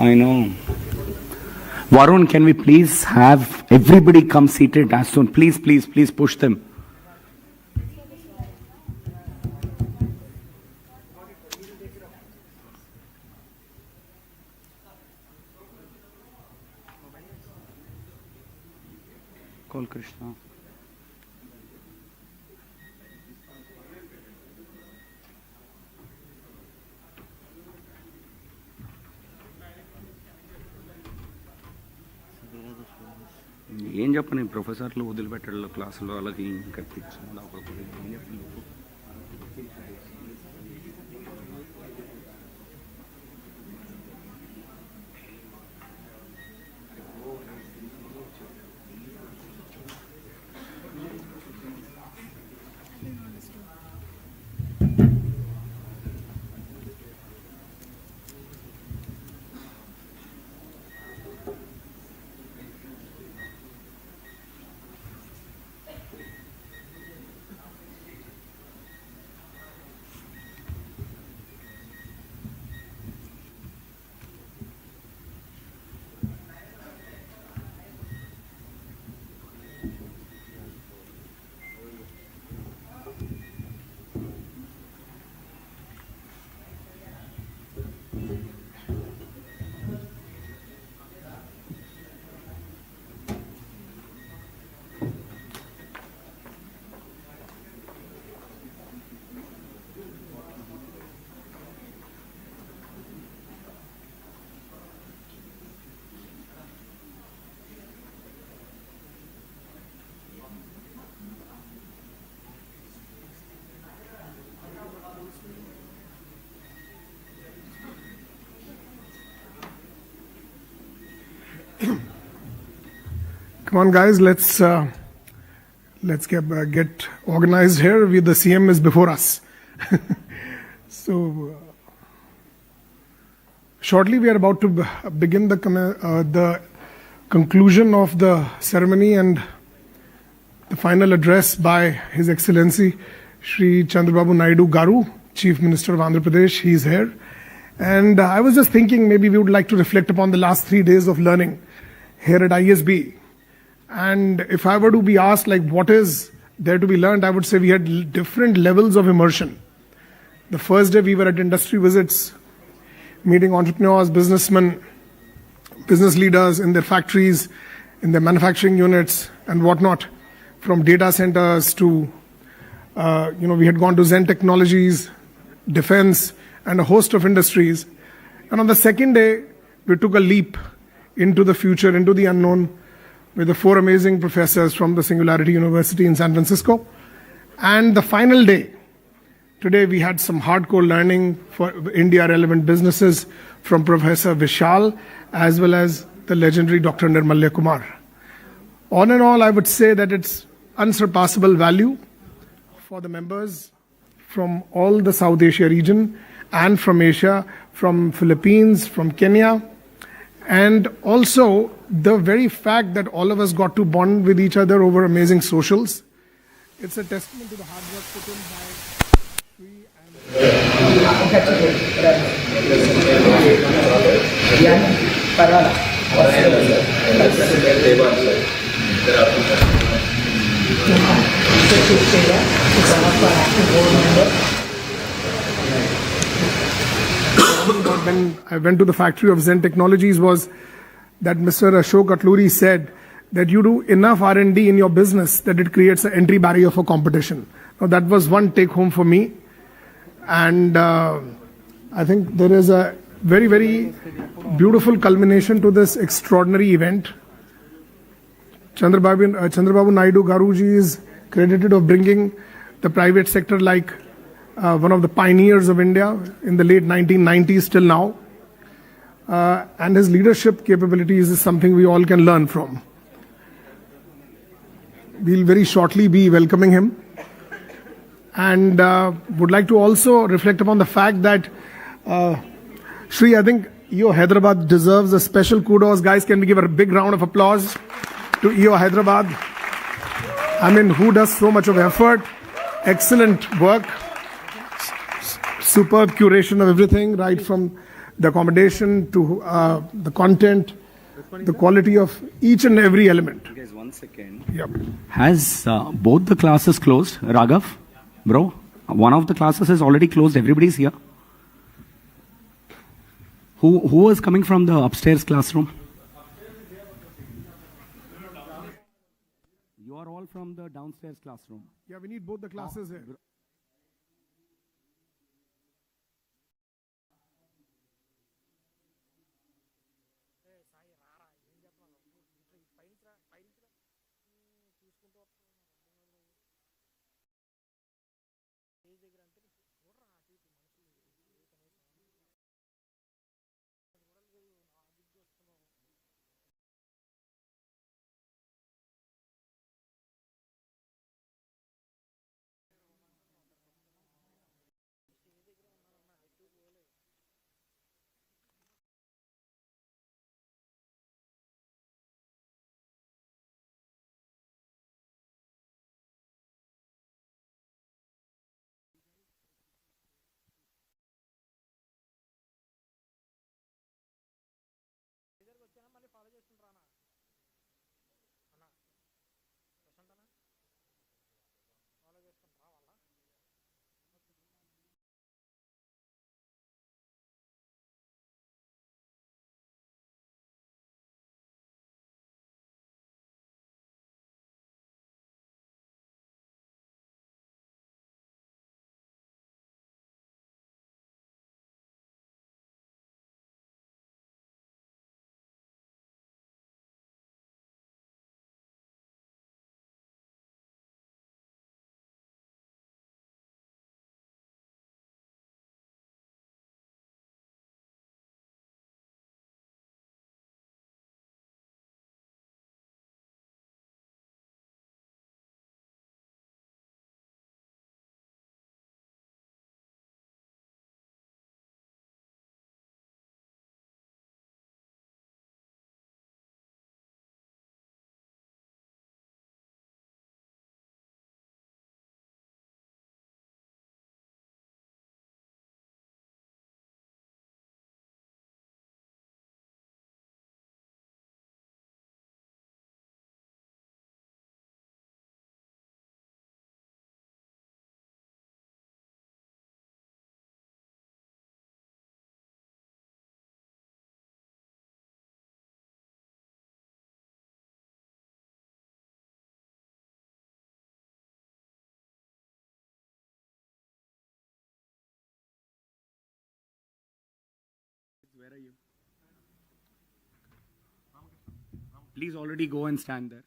I know. Varun, can we please have everybody come seated as soon? Please push them. Call Krishna. ఏం చెప్పని ప్రొఫెసర్లు వదిలిపెట్టడంలో క్లాసులో వాళ్ళకి ఇంకా Come on, guys, let's get organized here. The CM is before us. So, shortly we are about to begin the conclusion of the ceremony and the final address by His Excellency Shri Chandrababu Naidu Garu, Chief Minister of Andhra Pradesh. He is here. And I was just thinking maybe we would like to reflect upon the last 3 days of learning here at ISB. And if I were to be asked like what is there to be learned, I would say we had different levels of immersion. The first day we were at industry visits, meeting entrepreneurs, businessmen, business leaders in their factories, in their manufacturing units and whatnot, from data centers to, we had gone to Zen Technologies, defense, and a host of industries. And on the second day, we took a leap into the future, into the unknown, with the 4 amazing professors from the Singularity University in San Francisco. And the final day, today we had some hardcore learning for India-relevant businesses from Professor Vishal, as well as the legendary Dr. Nirmalya Kumar. All in all, I would say that it's unsurpassable value for the members from all the South Asia region and from Asia, from Philippines, from Kenya, and also the very fact that all of us got to bond with each other over amazing socials. It's a testament to the hard work put in by Sri when I went to the factory of Zen Technologies was that Mr. Ashok Atluri said that you do enough R&D in your business that it creates an entry barrier for competition. Now that was one take home for me. And I think there is a very, very beautiful culmination to this extraordinary event. Chandrababu Naidu Garuji is credited of bringing the private sector like one of the pioneers of India in the late 1990s till now. And his leadership capabilities is something we all can learn from. We'll very shortly be welcoming him. And would like to also reflect upon the fact that Shri, I think EO Hyderabad deserves a special kudos. Guys, can we give a big round of applause to EO Hyderabad? I mean, who does so much of effort, excellent work. superb curation of everything, right from the accommodation to the content, the quality of each and every element. Guys, 1 second. Yep. Has both the classes closed? Raghav, bro, one of the classes is already closed. Everybody's here. Who is coming from the upstairs classroom? You are all from the downstairs classroom. Yeah, we need both the classes here. Where are you? Please already go and stand there.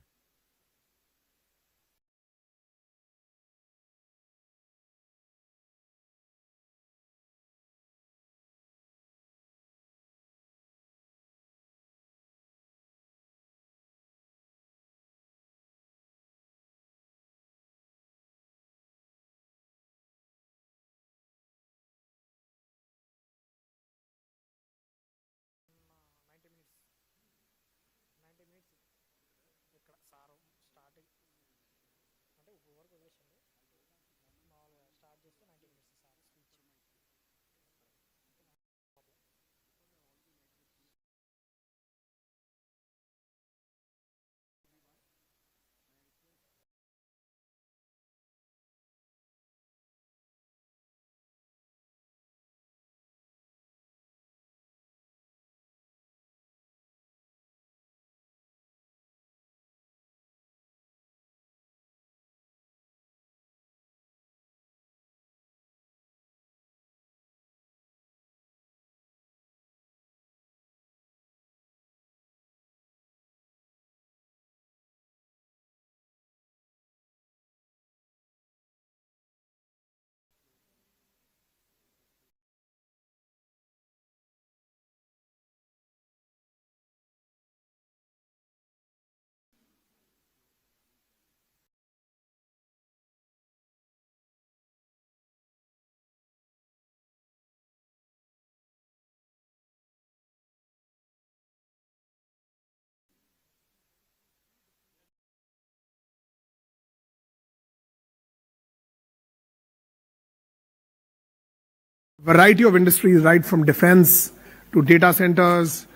variety of industries, right from defense to data centers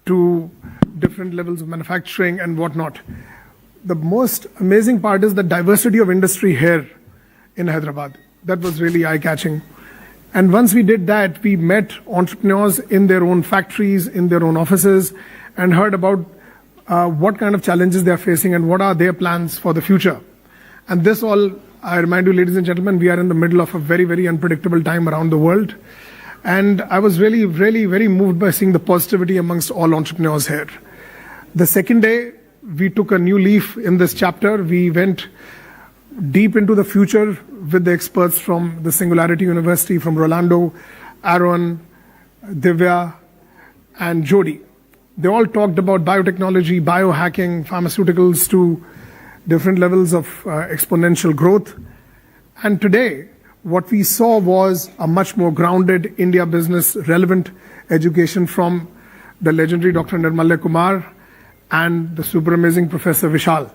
to different levels of manufacturing and whatnot. The most amazing part is the diversity of industry here in Hyderabad. That was really eye-catching. And once we did that, we met entrepreneurs in their own factories, in their own offices, and heard about what kind of challenges they are facing and what are their plans for the future. And this all, I remind you, ladies and gentlemen, we are in the middle of a very, very unpredictable time around the world. And I was really, really very moved by seeing the positivity amongst all entrepreneurs here. The second day, we took a new leaf in this chapter. We went deep into the future with the experts from the Singularity University, from Rolando, Aaron, Divya, and Jody. They all talked about biotechnology, biohacking, pharmaceuticals to different levels of exponential growth. And today, what we saw was a much more grounded India business relevant education from the legendary Dr. Nirmalya Kumar and the super amazing Professor Vishal.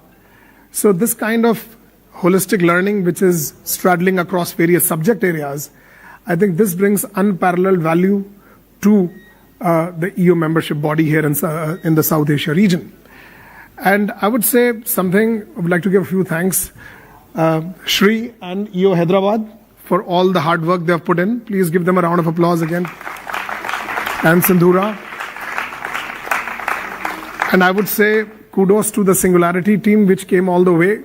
So this kind of holistic learning, which is straddling across various subject areas, I think this brings unparalleled value to the EU membership body here in the South Asia region. And I would say something, I would like to give a few thanks, Shri and EU Hyderabad, for all the hard work they have put in. Please give them a round of applause again. And Sindhura. And I would say kudos to the Singularity team, which came all the way.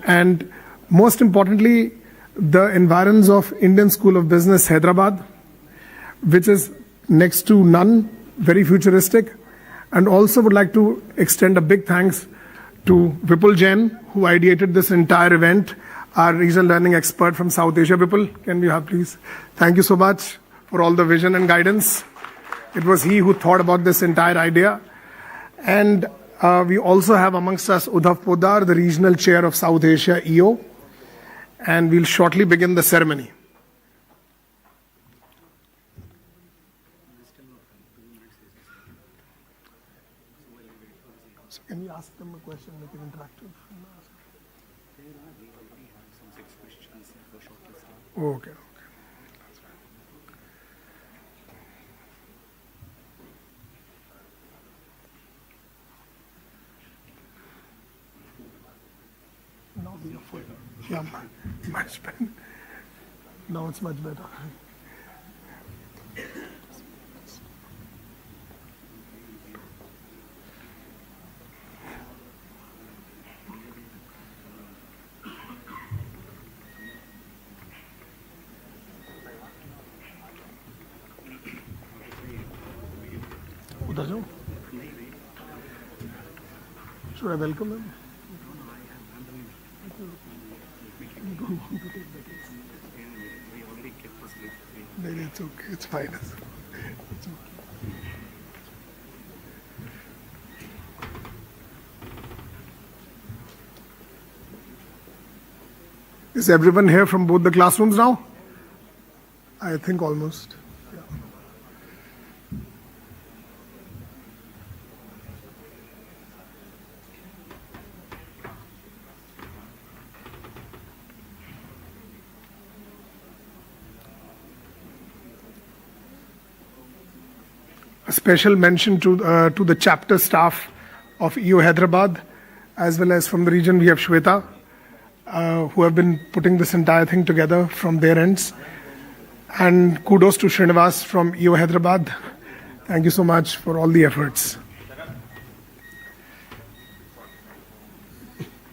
And most importantly, the environs of Indian School of Business, Hyderabad, which is next to none, very futuristic. And also would like to extend a big thanks to Vipul Jain, who ideated this entire event, our regional learning expert from South Asia. Vipul, can we have please? Thank you so much for all the vision and guidance. It was he who thought about this entire idea. And we also have amongst us Udhav Podar, the regional chair of South Asia EO. And we'll shortly begin the ceremony. So can we ask them a question, make it interactive? Okay. Now we are full. Yeah, much better. Now it's much better. उधर जाओ. Should I welcome him? It's okay. It's fine. It's okay. Is everyone here from both the classrooms now? I think almost. Yeah. A special mention to the chapter staff of EU Hyderabad, as well as from the region we have Shweta, who have been putting this entire thing together from their ends. And kudos to Srinivas from EU Hyderabad. Thank you so much for all the efforts.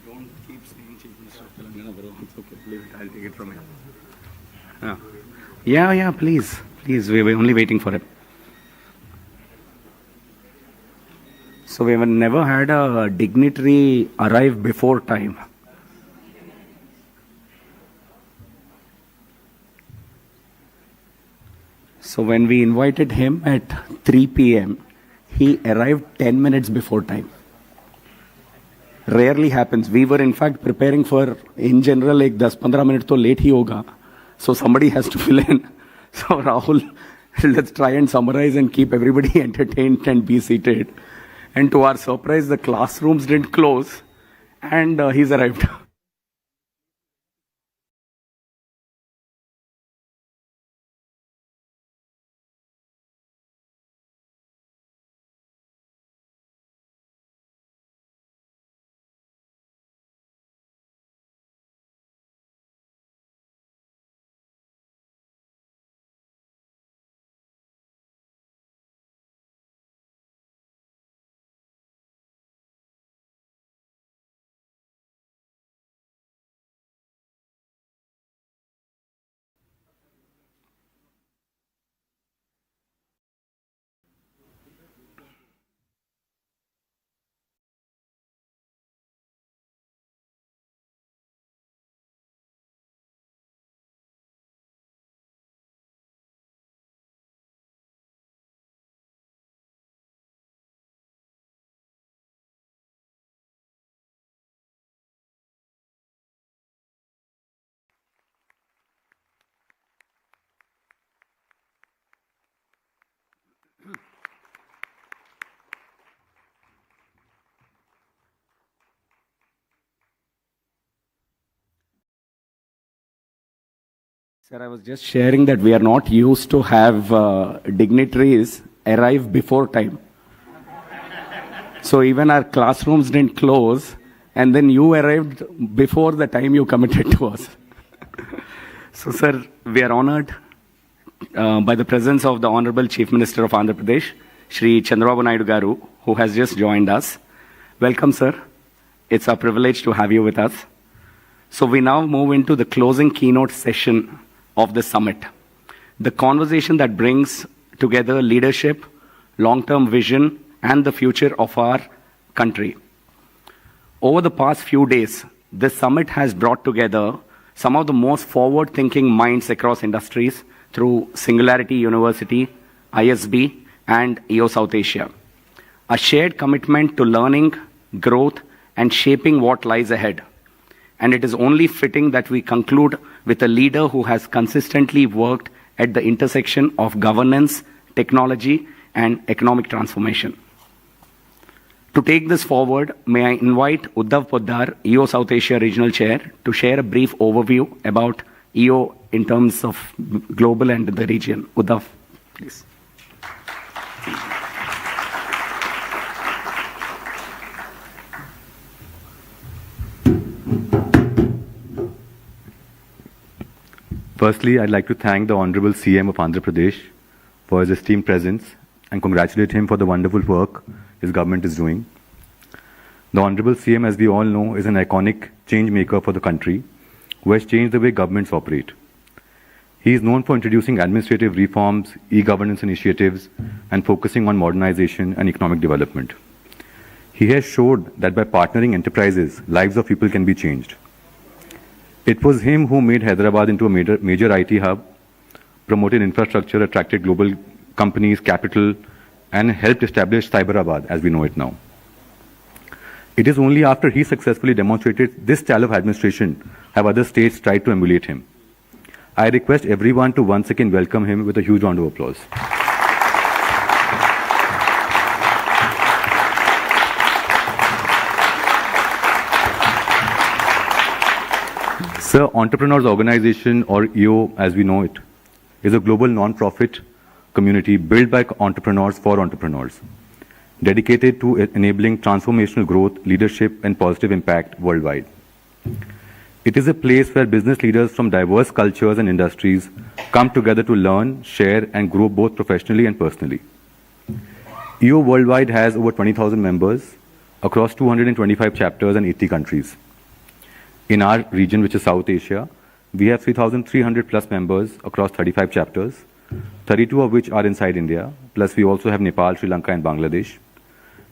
Don't keep saying Chief Minister of Telangana, bro. It's okay. Leave it. I'll take it from here. Yeah, please. Please, we were only waiting for it. So we have never had a dignitary arrive before time. So when we invited him at 3 p.m., he arrived 10 minutes before time. Rarely happens. We were in fact preparing for, in general, like 10-15 minutes to late hi hoga. So somebody has to fill in. So Rahul, let's try and summarize and keep everybody entertained and be seated. And to our surprise, the classrooms didn't close and he's arrived. Sir, I was just sharing that we are not used to have dignitaries arrive before time. So even our classrooms didn't close, and then you arrived before the time you committed to us. So, sir, we are honored by the presence of the Honorable Chief Minister of Andhra Pradesh, Shri Chandrababu Naidu Garu, who has just joined us. Welcome, sir. It's a privilege to have you with us. So we now move into the closing keynote session of the summit. The conversation that brings together leadership, long-term vision, and the future of our country. Over the past few days, this summit has brought together some of the most forward-thinking minds across industries through Singularity University, ISB, and EO South Asia. A shared commitment to learning, growth, and shaping what lies ahead. And it is only fitting that we conclude with a leader who has consistently worked at the intersection of governance, technology, and economic transformation. To take this forward, may I invite Uddhav Poddar, EO South Asia Regional Chair, to share a brief overview about EO in terms of global and the region. Uddhav, please. Firstly, I'd like to thank the Honorable CM of Andhra Pradesh for his esteemed presence and congratulate him for the wonderful work his government is doing. The Honorable CM, as we all know, is an iconic change maker for the country who has changed the way governments operate. He is known for introducing administrative reforms, e-governance initiatives, and focusing on modernization and economic development. He has showed that by partnering enterprises, lives of people can be changed. It was him who made Hyderabad into a major IT hub, promoted infrastructure, attracted global companies, capital, and helped establish Cyberabad as we know it now. It is only after he successfully demonstrated this style of administration have other states tried to emulate him. I request everyone to once again welcome him with a huge round of applause. Sir, Entrepreneurs Organization, or EO as we know it, is a global non-profit community built by entrepreneurs for entrepreneurs, dedicated to enabling transformational growth, leadership, and positive impact worldwide. It is a place where business leaders from diverse cultures and industries come together to learn, share, and grow both professionally and personally. EO worldwide has over 20,000 members across 225 chapters and 80 countries. In our region, which is South Asia, we have 3,300 plus members across 35 chapters, 32 of which are inside India, plus we also have Nepal, Sri Lanka, and Bangladesh.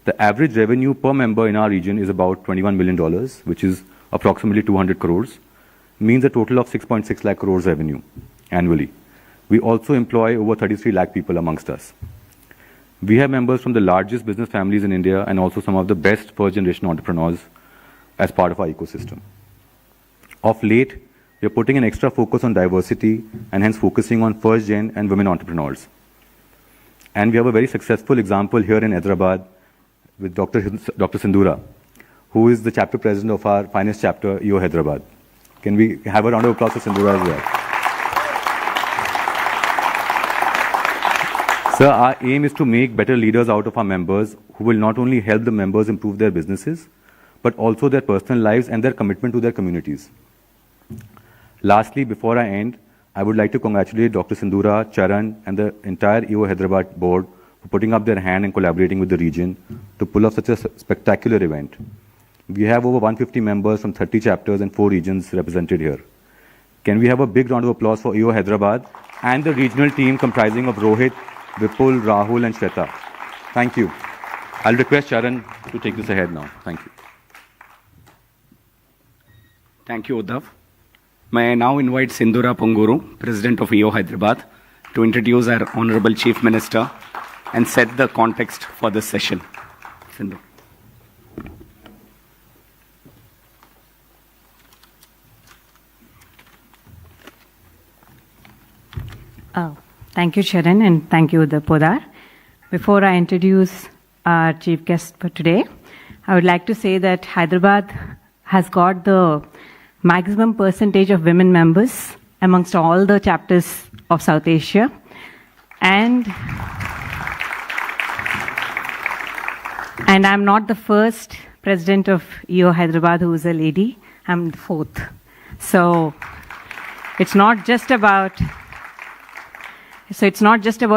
The average revenue per member in our region is about $21 million, which is approximately 200 crores, means a total of 6.6 lakh crores revenue annually. We also employ over 33 lakh people amongst us. We have members from the largest business families in India and also some of the best first-generation entrepreneurs as part of our ecosystem. Of late, we are putting an extra focus on diversity and hence focusing on first-gen and women entrepreneurs. And we have a very successful example here in Hyderabad with Dr. Sindhura, who is the chapter president of our finest chapter, EO Hyderabad. Can we have a round of applause for Sindhura as well? Sir, our aim is to make better leaders out of our members who will not only help the members improve their businesses, but also their personal lives and their commitment to their communities. Lastly, before I end, I would like to congratulate Dr. Sindhura, Charan, and the entire EO Hyderabad board for putting up their hand and collaborating with the region to pull off such a spectacular event. We have over 150 members from 30 chapters and 4 regions represented here. Can we have a big round of applause for EO Hyderabad and the regional team comprising of Rohit, Vipul, Rahul, and Shweta. Thank you. I'll request Charan to take this ahead now. Thank you. Thank you, Uddhav. May I now invite Sindhura Ponguru, President of EO Hyderabad, to introduce our Honorable Chief Minister and set the context for this session. Sindhu. Thank you, Sharon, and thank you, Uddhav Poddar. Before I introduce our chief guest for today, I would like to say that Hyderabad has got the maximum percentage of women members amongst all the chapters of South Asia. And I'm not the first president of EO Hyderabad who is a lady. I'm the fourth. So it's not just about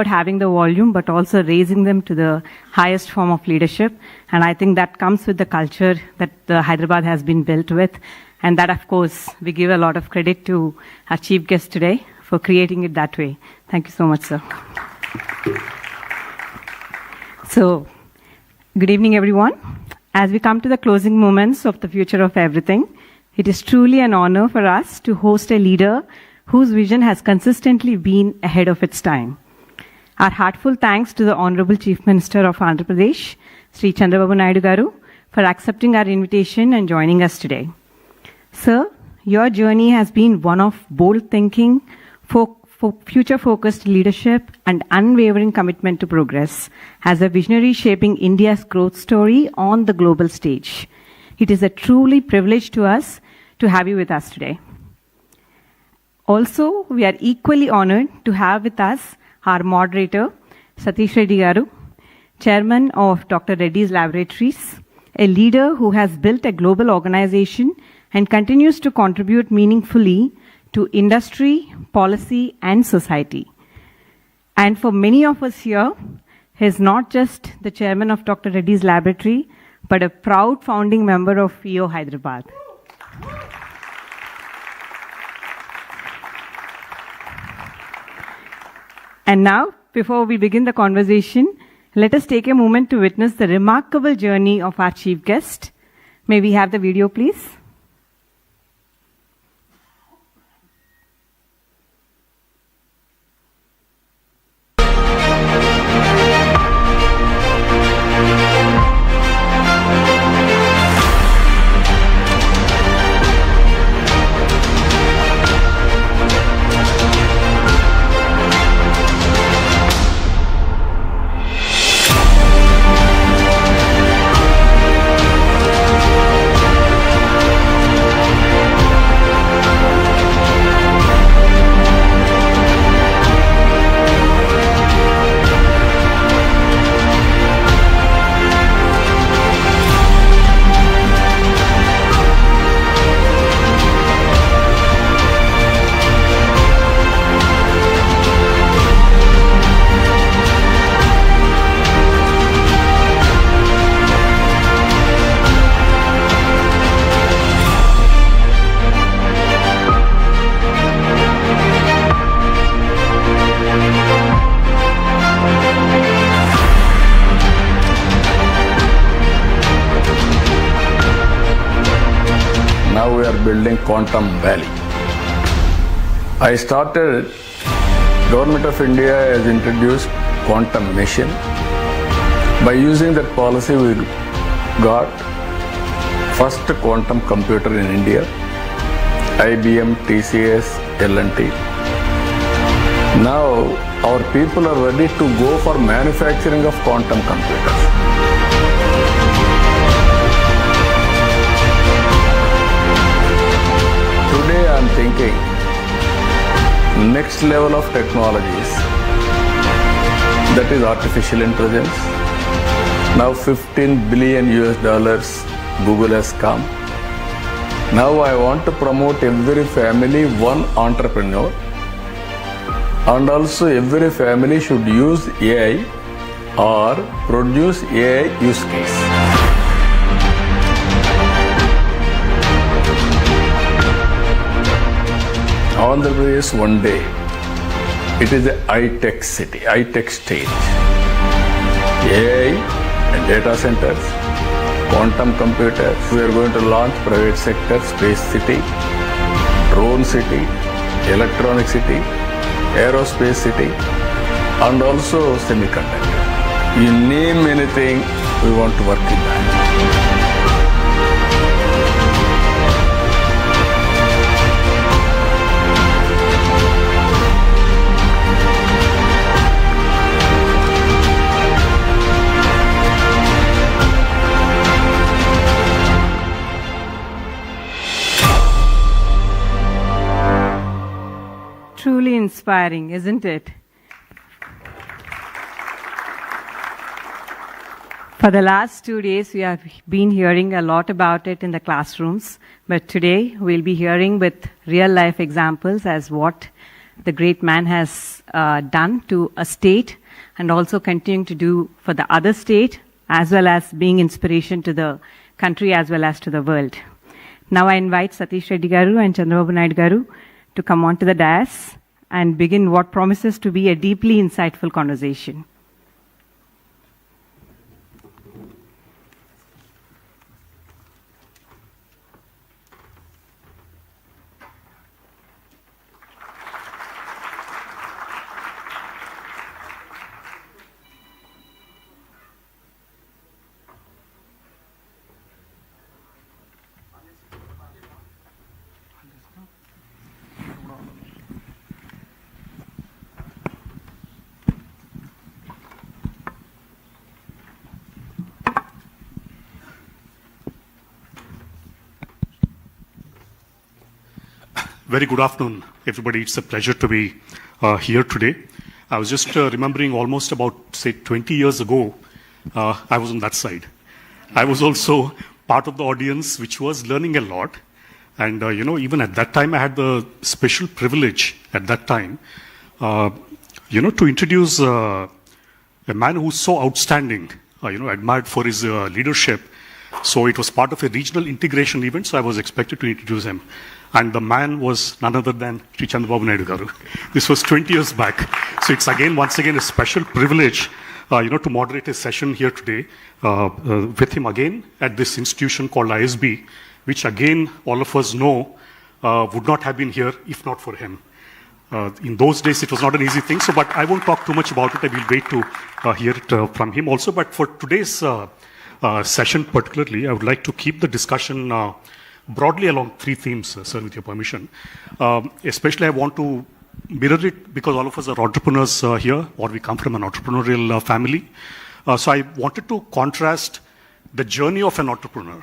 having the volume, but also raising them to the highest form of leadership. And I think that comes with the culture that Hyderabad has been built with. And that, of course, we give a lot of credit to our chief guest today for creating it that way. Thank you so much, sir. So, good evening, everyone. As we come to the closing moments of the Future of Everything, it is truly an honor for us to host a leader whose vision has consistently been ahead of its time. Our heartfelt thanks to the Honorable Chief Minister of Andhra Pradesh, Sri Chandrababu Naidu Garu, for accepting our invitation and joining us today. Sir, your journey has been one of bold thinking, future-focused leadership, and unwavering commitment to progress as a visionary shaping India's growth story on the global stage. It is a truly privilege to us to have you with us today. Also, we are equally honored to have with us our moderator, Satish Reddy Garu, Chairman of Dr. Reddy's Laboratories, a leader who has built a global organization and continues to contribute meaningfully to industry, policy, and society. And for many of us here, he is not just the chairman of Dr. Reddy's Laboratory, but a proud founding member of EO Hyderabad. And now, before we begin the conversation, let us take a moment to witness the remarkable journey of our chief guest. May we have the video, please? Building Quantum Valley. I started, Government of India has introduced quantum mission. By using that policy, we got first quantum computer in India, IBM, TCS, L&T. Now, our people are ready to go for manufacturing of quantum computers. Today I am thinking next level of technologies, that is artificial intelligence. Now $15 billion Google has come. Now I want to promote every family one entrepreneur, and also every family should use AI or produce AI use case. Andhra Pradesh one day, it is a high-tech city, high-tech stage. AI and data centers, quantum computers. We are going to launch private sector, space city, drone city, electronic city, aerospace city, and also semiconductor. You name anything, we want to work in that. truly inspiring, isn't it? For the last 2 days, we have been hearing a lot about it in the classrooms, but today we'll be hearing with real-life examples as what the great man has done to a state and also continuing to do for the other state, as well as being inspiration to the country as well as to the world. Now I invite Satish Reddy Garu and Chandrababu Naidu Garu to come onto the dais and begin what promises to be a deeply insightful conversation. Very good afternoon, everybody. It's a pleasure to be here today. I was just remembering almost about, say, 20 years ago, I was on that side. I was also part of the audience which was learning a lot. And, even at that time, I had the special privilege at that time, to introduce a man who's so outstanding, admired for his leadership. So it was part of a regional integration event, so I was expected to introduce him. And the man was none other than Sri Chandrababu Naidu Garu. This was 20 years back. So it's once again a special privilege, to moderate a session here today with him again at this institution called ISB, which again, all of us know, would not have been here if not for him. In those days, it was not an easy thing. So, but I won't talk too much about it. I will wait to hear it from him also. But for today's session particularly, I would like to keep the discussion broadly along three themes, sir, with your permission. Especially I want to mirror it because all of us are entrepreneurs here, or we come from an entrepreneurial family. So I wanted to contrast the journey of an entrepreneur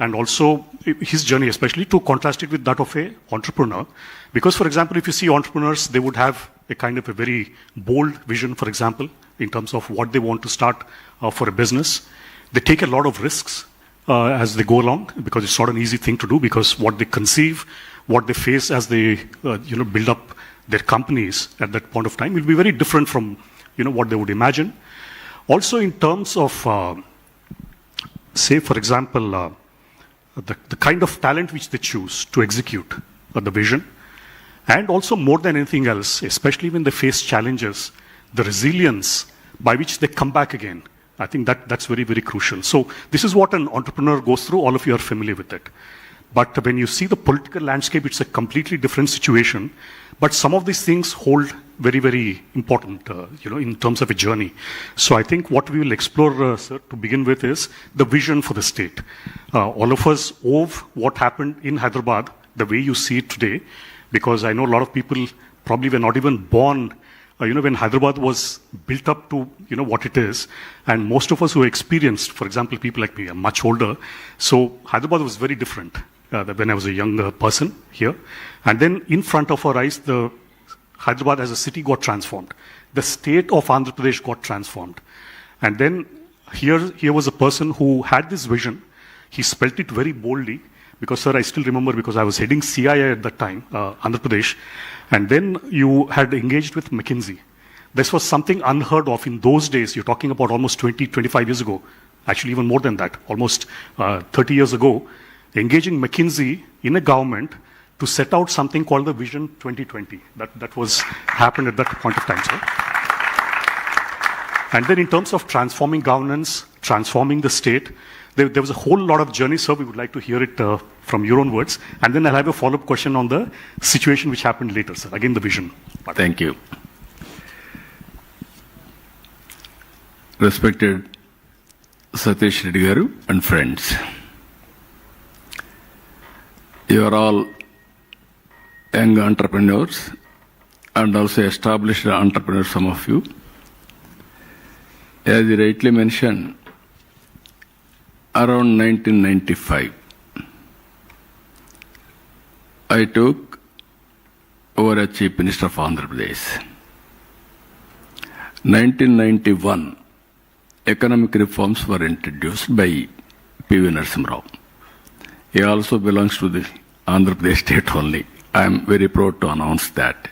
and also his journey, especially to contrast it with that of an entrepreneur. Because, for example, if you see entrepreneurs, they would have a kind of a very bold vision, for example, in terms of what they want to start for a business. They take a lot of risks as they go along, because it's not an easy thing to do, because what they conceive, what they face as they build up their companies at that point of time will be very different from what they would imagine. Also in terms of say, for example, the kind of talent which they choose to execute the vision, and also more than anything else, especially when they face challenges, the resilience by which they come back again. I think that's very, very crucial. So this is what an entrepreneur goes through. All of you are familiar with it. But when you see the political landscape, it's a completely different situation. But some of these things hold very, very important, in terms of a journey. So I think what we will explore, sir, to begin with is the vision for the state. All of us owe what happened in Hyderabad the way you see it today, because I know a lot of people probably were not even born when Hyderabad was built up to, what it is. And most of us who experienced, for example, people like me are much older. So Hyderabad was very different when I was a young person here. And then in front of our eyes, the Hyderabad as a city got transformed. The state of Andhra Pradesh got transformed. And then here was a person who had this vision. He spelt it very boldly. Because, sir, I still remember, because I was heading CII at that time, Andhra Pradesh, and then you had engaged with McKinsey. This was something unheard of in those days. You're talking about almost 20, 25 years ago. Actually, even more than that, almost 30 years ago, engaging McKinsey in a government to set out something called the Vision 2020. That was happened at that point of time, sir. And then in terms of transforming governance, transforming the state, there was a whole lot of journey, sir. We would like to hear it from your own words. And then I'll have a follow-up question on the situation which happened later, sir. Again, the vision. Thank you. Respected Satish Reddy Garu and friends. You are all young entrepreneurs and also established entrepreneurs, some of you. As you rightly mentioned, around 1995, I took over a Chief Minister of Andhra Pradesh. 1991, economic reforms were introduced by P.V. Narasimha Rao. He also belongs to the Andhra Pradesh state only. I am very proud to announce that.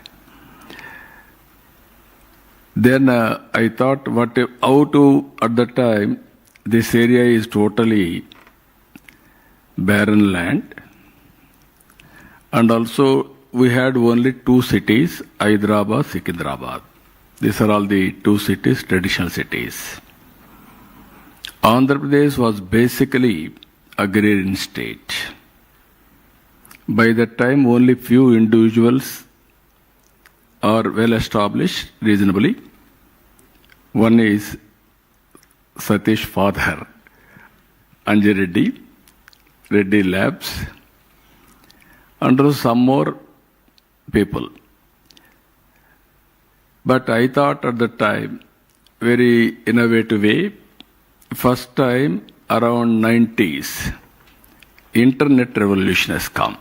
Then I thought, at the time, this area is totally barren land. And also, we had only two cities, Hyderabad, Secunderabad. These are all the two cities, traditional cities. Andhra Pradesh was basically agrarian state. By that time, only few individuals are well established reasonably. One is Satish father, Anji Reddy Labs, and also some more people. But I thought at the time, very innovative way, first time around 90s, internet revolution has come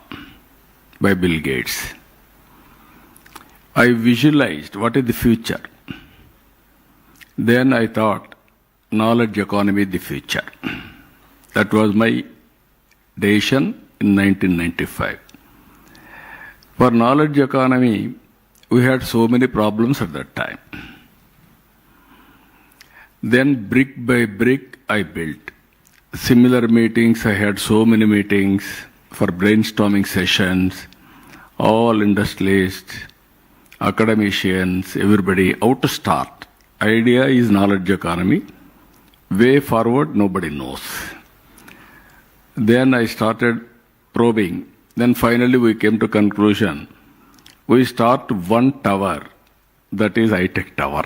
by Bill Gates. I visualized what is the future. Then I thought, knowledge economy is the future. That was my decision in 1995. For knowledge economy, we had so many problems at that time. Then brick by brick, I built. Similar meetings, I had so many meetings for brainstorming sessions, all industrialists, academicians, everybody, how to start. Idea is knowledge economy. Way forward, nobody knows. Then I started probing. Then finally we came to conclusion. We start one tower, that is high-tech tower.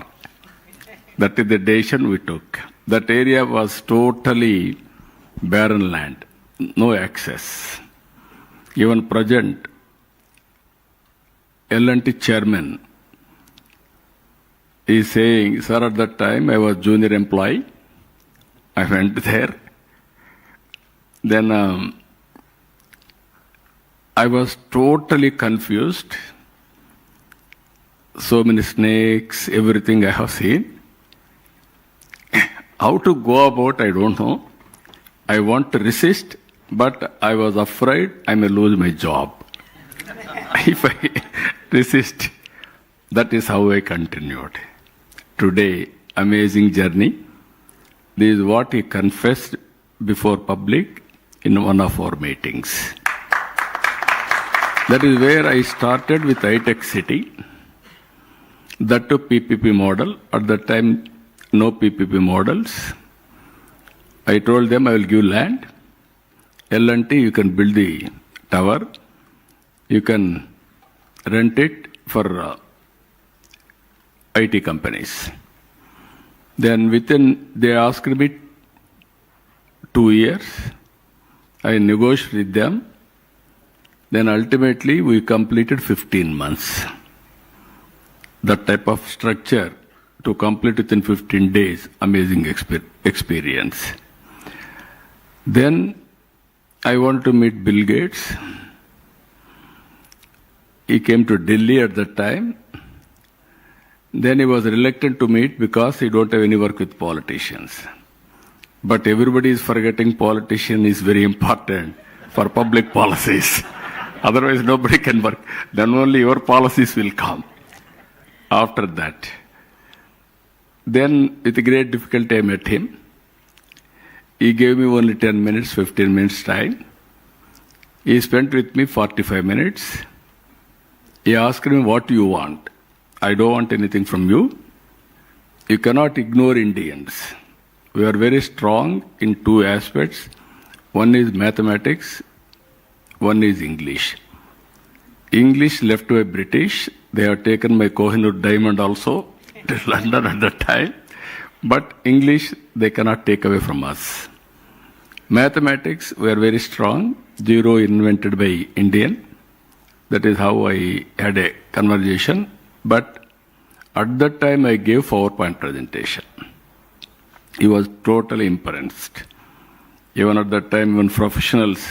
That is the decision we took. That area was totally barren land, no access. Even present L&T chairman is saying, sir, at that time I was junior employee. I went there. Then I was totally confused. So many snakes, everything I have seen. How to go about, I don't know. I want to resist, but I was afraid I may lose my job. If I resist, that is how I continued. Today, amazing journey. This is what he confessed before public in one of our meetings. That is where I started with high-tech city. That to PPP model. At that time, no PPP models. I told them I will give land. L&T, you can build the tower. You can rent it for IT companies. Then they asked me 2 years. I negotiated with them. Then ultimately we completed 15 months. That type of structure to complete within 15 days, amazing experience. Then I wanted to meet Bill Gates. He came to Delhi at that time. Then he was reluctant to meet because he don't have any work with politicians. But everybody is forgetting politician is very important for public policies. Otherwise nobody can work. Then only your policies will come. After that. Then with great difficulty I met him. He gave me only 10 minutes, 15 minutes time. He spent with me 45 minutes. He asked me, what do you want? I don't want anything from you. You cannot ignore Indians. We are very strong in two aspects. One is mathematics, one is English. English left by British. They have taken my Kohinoor diamond also to London at that time. But English, they cannot take away from us. Mathematics, we are very strong. Zero invented by Indian. That is how I had a conversation. But at that time, I gave PowerPoint presentation. He was totally impressed. Even at that time, when professionals,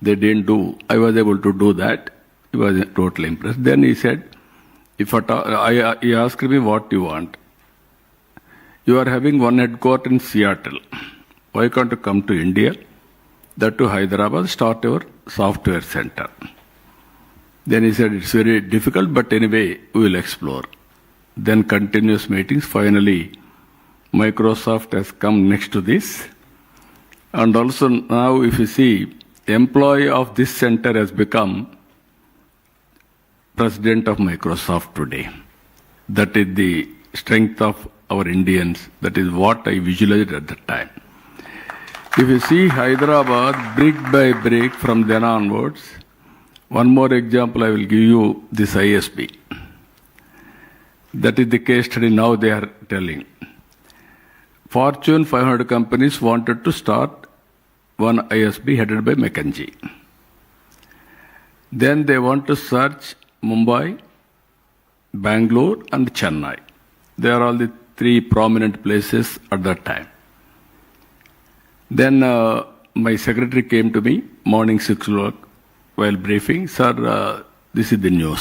they didn't do, I was able to do that. He was totally impressed. Then he said, he asked me, what do you want? You are having one headquarters in Seattle. Why can't you come to India? That to Hyderabad, start your software center. Then he said, it's very difficult, but anyway, we will explore. Then continuous meetings. Finally, Microsoft has come next to this. And also now, if you see, employee of this center has become president of Microsoft today. That is the strength of our Indians. That is what I visualized at the time. If you see Hyderabad, brick by brick from then onwards, one more example I will give you, this ISB. That is the case study now they are telling. Fortune 500 companies wanted to start one ISB headed by McKinsey. Then they want to search Mumbai, Bangalore and Chennai. They are all the three prominent places at that time. Then my secretary came to me, morning 6 o'clock, while briefing, sir, this is the news.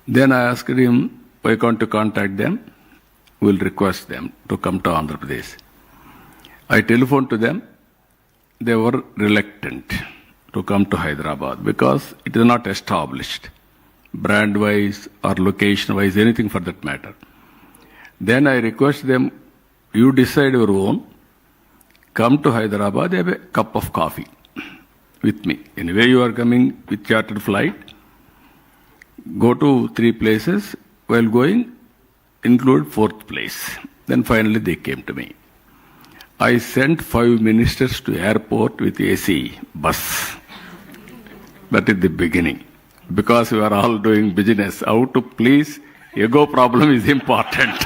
Then I asked him, why can't you contact them? We'll request them to come to Andhra Pradesh. I telephoned to them. They were reluctant to come to Hyderabad because it is not established, brand-wise or location-wise, anything for that matter. Then I request them, you decide your own, come to Hyderabad, have a cup of coffee with me. Anyway, you are coming with chartered flight, go to 3 places, while going, include 4th place. Then finally they came to me. I sent 5 ministers to airport with AC bus. That is the beginning. Because we are all doing business. How to please, ego problem is important.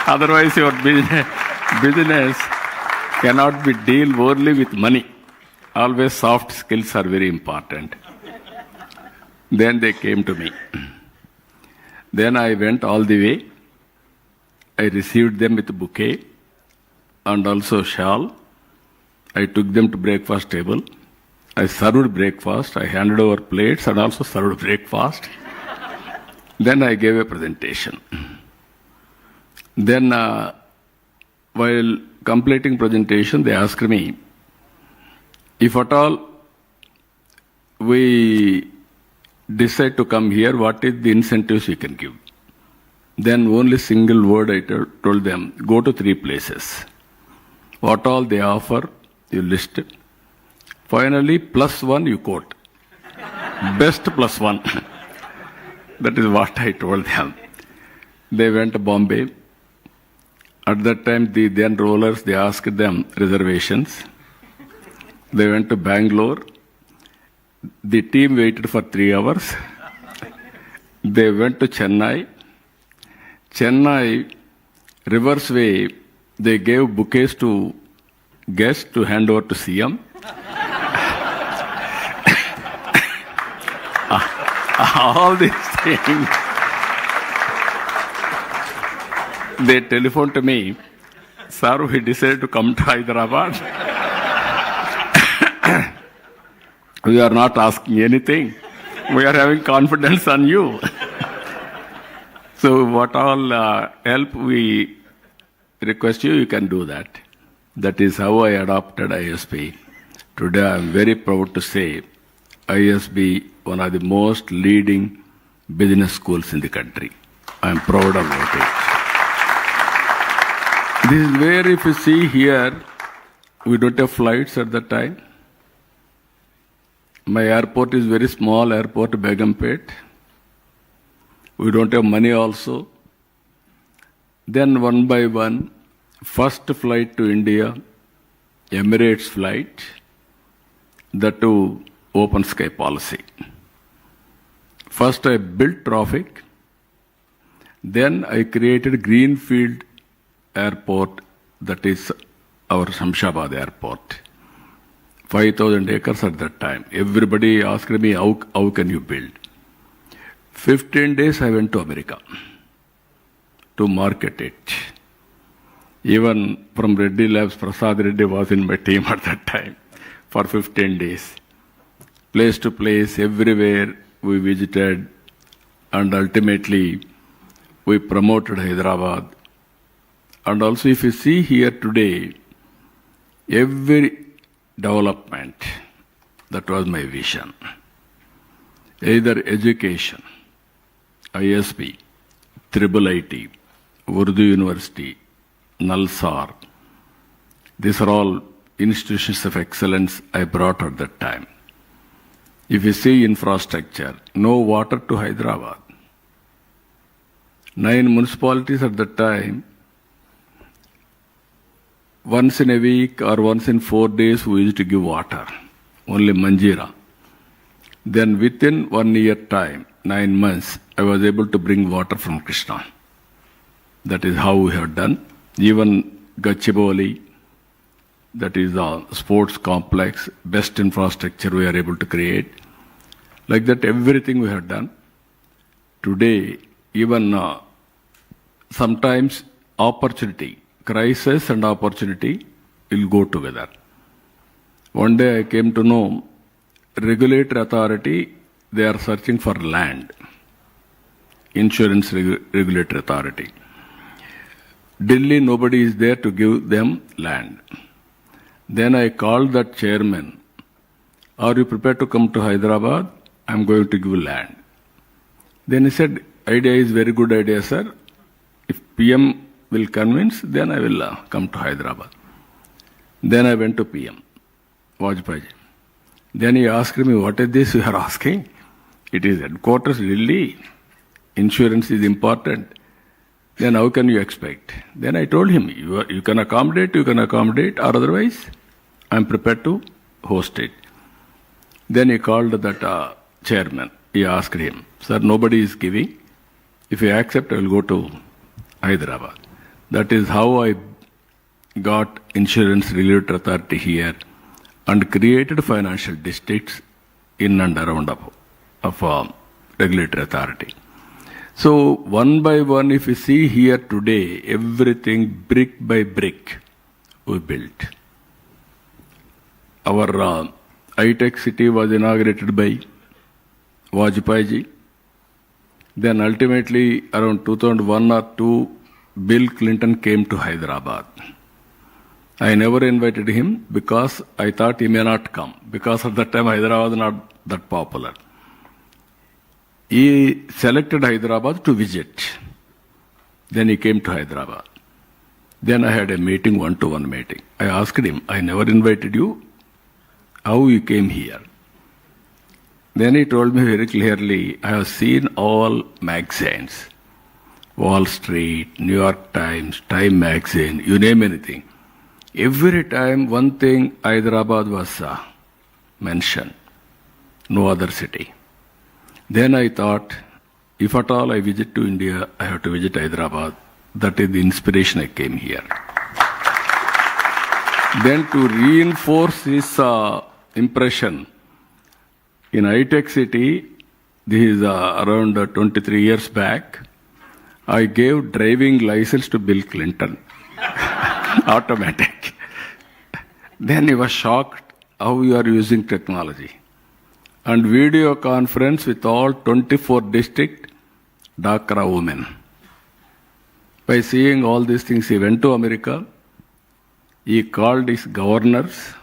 Otherwise your business cannot be deal only with money. Always soft skills are very important. Then they came to me. Then I went all the way. I received them with a bouquet and also shawl. I took them to breakfast table. I served breakfast. I handed over plates and also served breakfast. Then I gave a presentation. Then while completing presentation, they asked me, if at all we decide to come here, what is the incentives we can give? Then only single word I told them, go to 3 places. What all they offer, you list it. Finally, +1 you quote. Best +1. That is what I told them. They went to Bombay. At that time, the then rollers, they asked them reservations. They went to Bangalore. The team waited for 3 hours. They went to Chennai. Chennai, reverse way, they gave bouquets to guests to hand over to CM. All these things. They telephoned to me, sir, we decided to come to Hyderabad. We are not asking anything. We are having confidence on you. So what all help we request you, you can do that. That is how I adopted ISB. Today I am very proud to say ISB, one of the most leading business schools in the country. I am proud about it. This is where, if you see here, we don't have flights at that time. My airport is very small airport, Begumpet. We don't have money also. Then one by one, first flight to India, Emirates flight, that too open sky policy. First I built traffic, then I created Greenfield Airport, that is our Shamshabad Airport. 5,000 acres at that time. Everybody asked me, how can you build? 15 days I went to America to market it. Even from Reddy Labs, Prasad Reddy was in my team at that time for 15 days. Place to place, everywhere, we visited, and ultimately we promoted Hyderabad. And also, if you see here today, every development, that was my vision. Either education, ISB, Triple IT, Urdu University, Nalsar, these are all institutions of excellence I brought at that time. If you see infrastructure, no water to Hyderabad. 9 municipalities at that time, once in a week or once in 4 days we used to give water, only Manjira. Then within 1 year time, 9 months, I was able to bring water from Krishna. That is how we have done. Even Gachibowli, that is a sports complex, best infrastructure we are able to create. Like that, everything we have done. Today, even sometimes opportunity, crisis and opportunity will go together. One day I came to know regulatory authority, they are searching for land. Insurance regulatory authority. Delhi, nobody is there to give them land. Then I called that chairman, are you prepared to come to Hyderabad? I'm going to give land. Then he said, idea is very good idea, sir. If PM will convince, then I will come to Hyderabad. Then I went to PM, Vajpayee. Then he asked me, what is this you are asking? It is headquarters, Delhi. Insurance is important. Then how can you expect? Then I told him, you can accommodate, or otherwise, I'm prepared to host it. Then he called that chairman. He asked him, sir, nobody is giving. If you accept, I will go to Hyderabad. That is how I got Insurance Regulatory Authority here and created financial districts in and around of regulatory authority. So one by one, if you see here today, everything brick by brick we built. Our high-tech city was inaugurated by Vajpayee. Then ultimately, around 2001 or 2, Bill Clinton came to Hyderabad. I never invited him because I thought he may not come, because at that time Hyderabad was not that popular. He selected Hyderabad to visit. Then he came to Hyderabad. Then I had a meeting, one-to-one meeting. I asked him, I never invited you. How you came here? Then he told me very clearly, I have seen all magazines. Wall Street, New York Times, Time Magazine, you name anything. Every time one thing, Hyderabad was mentioned. No other city. Then I thought, if at all I visit to India, I have to visit Hyderabad. That is the inspiration I came here. Then to reinforce this impression, in high-tech city, this is around 23 years back, I gave driving license to Bill Clinton, automatic. Then he was shocked how you are using technology. And video conference with all 24 district Dhaka women. By seeing all these things, he went to America. He called his governors.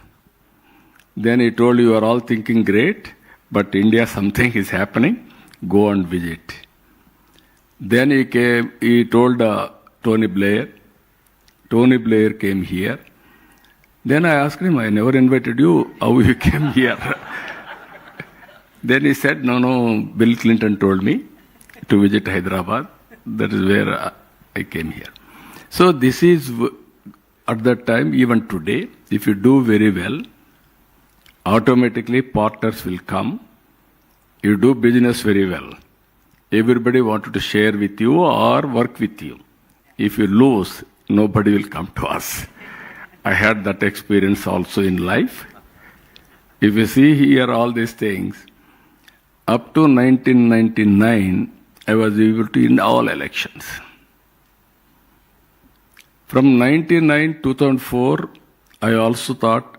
Then he told, you are all thinking great, but India something is happening. Go and visit. Then he told Tony Blair. Tony Blair came here. Then I asked him, I never invited you. How you came here? Then he said, no, Bill Clinton told me to visit Hyderabad. That is where I came here. So this is, at that time, even today, if you do very well, automatically partners will come. You do business very well. Everybody wanted to share with you or work with you. If you lose, nobody will come to us. I had that experience also in life. If you see here all these things, up to 1999, I was able to win all elections. From 1999 to 2004, I also thought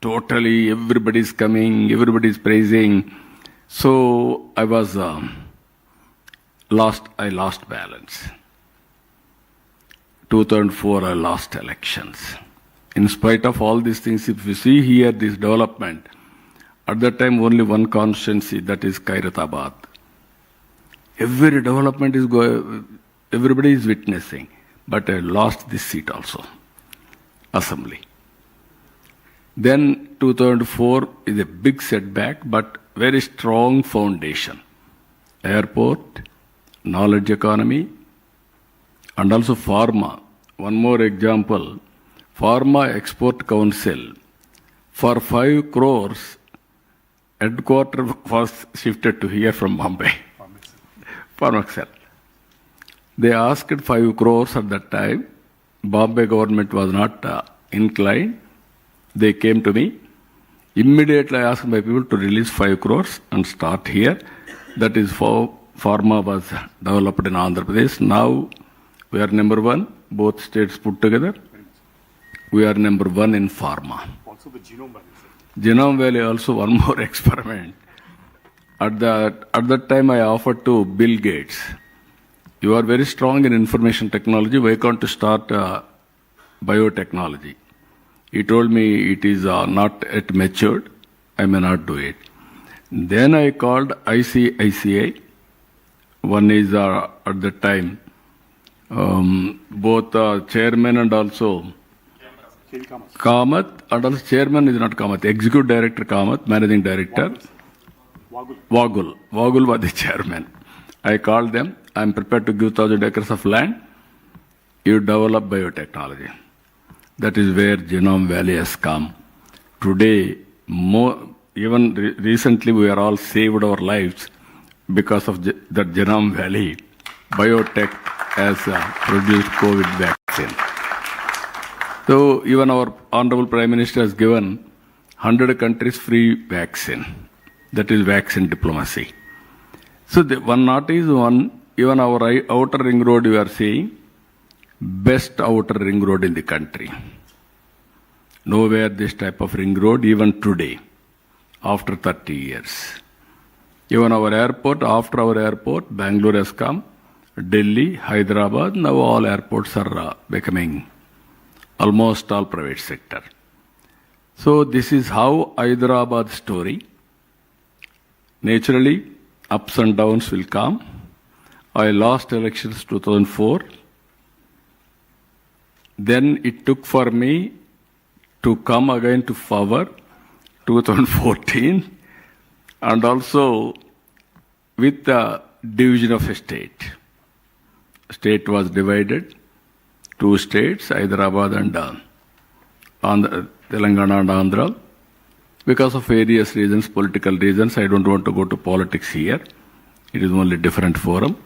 totally everybody is coming, everybody is praising. So I was I lost balance. 2004, I lost elections. In spite of all these things, if you see here this development, at that time only one constituency, that is Khairatabad. Every development is everybody is witnessing. But I lost this seat also, assembly. Then 2004 is a big setback, but very strong foundation. Airport, knowledge economy, and also pharma. One more example, Pharma Export Council. For 5 crores, headquarters was shifted to here from Bombay. Pharmexcel. They asked 5 crores at that time. Bombay government was not inclined. They came to me. Immediately I asked my people to release 5 crores and start here. That is for pharma was developed in Andhra Pradesh. Now we are number 1, both states put together. We are number 1 in pharma. Also the Genome Valley. Genome Valley also one more experiment. At that time I offered to Bill Gates, you are very strong in information technology, why can't you start biotechnology? He told me it is not yet matured, I may not do it. Then I called ICICI. One is at that time, both chairman and also Kamath, and also chairman is not Kamath, executive director Kamath, managing director Wagul was the chairman. I called them, I am prepared to give 1,000 acres of land, you develop biotechnology. That is where Genome Valley has come. Today, even recently we are all saved our lives because of that Genome Valley. Biotech has produced COVID vaccine. So even our Honorable Prime Minister has given 100 countries free vaccine. That is vaccine diplomacy. So one not is one, even our outer ring road you are seeing, best outer ring road in the country. Nowhere this type of ring road, even today, after 30 years. Even our airport, after our airport, Bangalore has come, Delhi, Hyderabad, now all airports are becoming almost all private sector. So this is how Hyderabad story. Naturally, ups and downs will come. I lost elections 2004. Then it took for me to come again to power 2014 and also with the division of a state. State was divided, 2 states, Hyderabad and Telangana and Andhra. Because of various reasons, political reasons, I don't want to go to politics here. It is only different forum.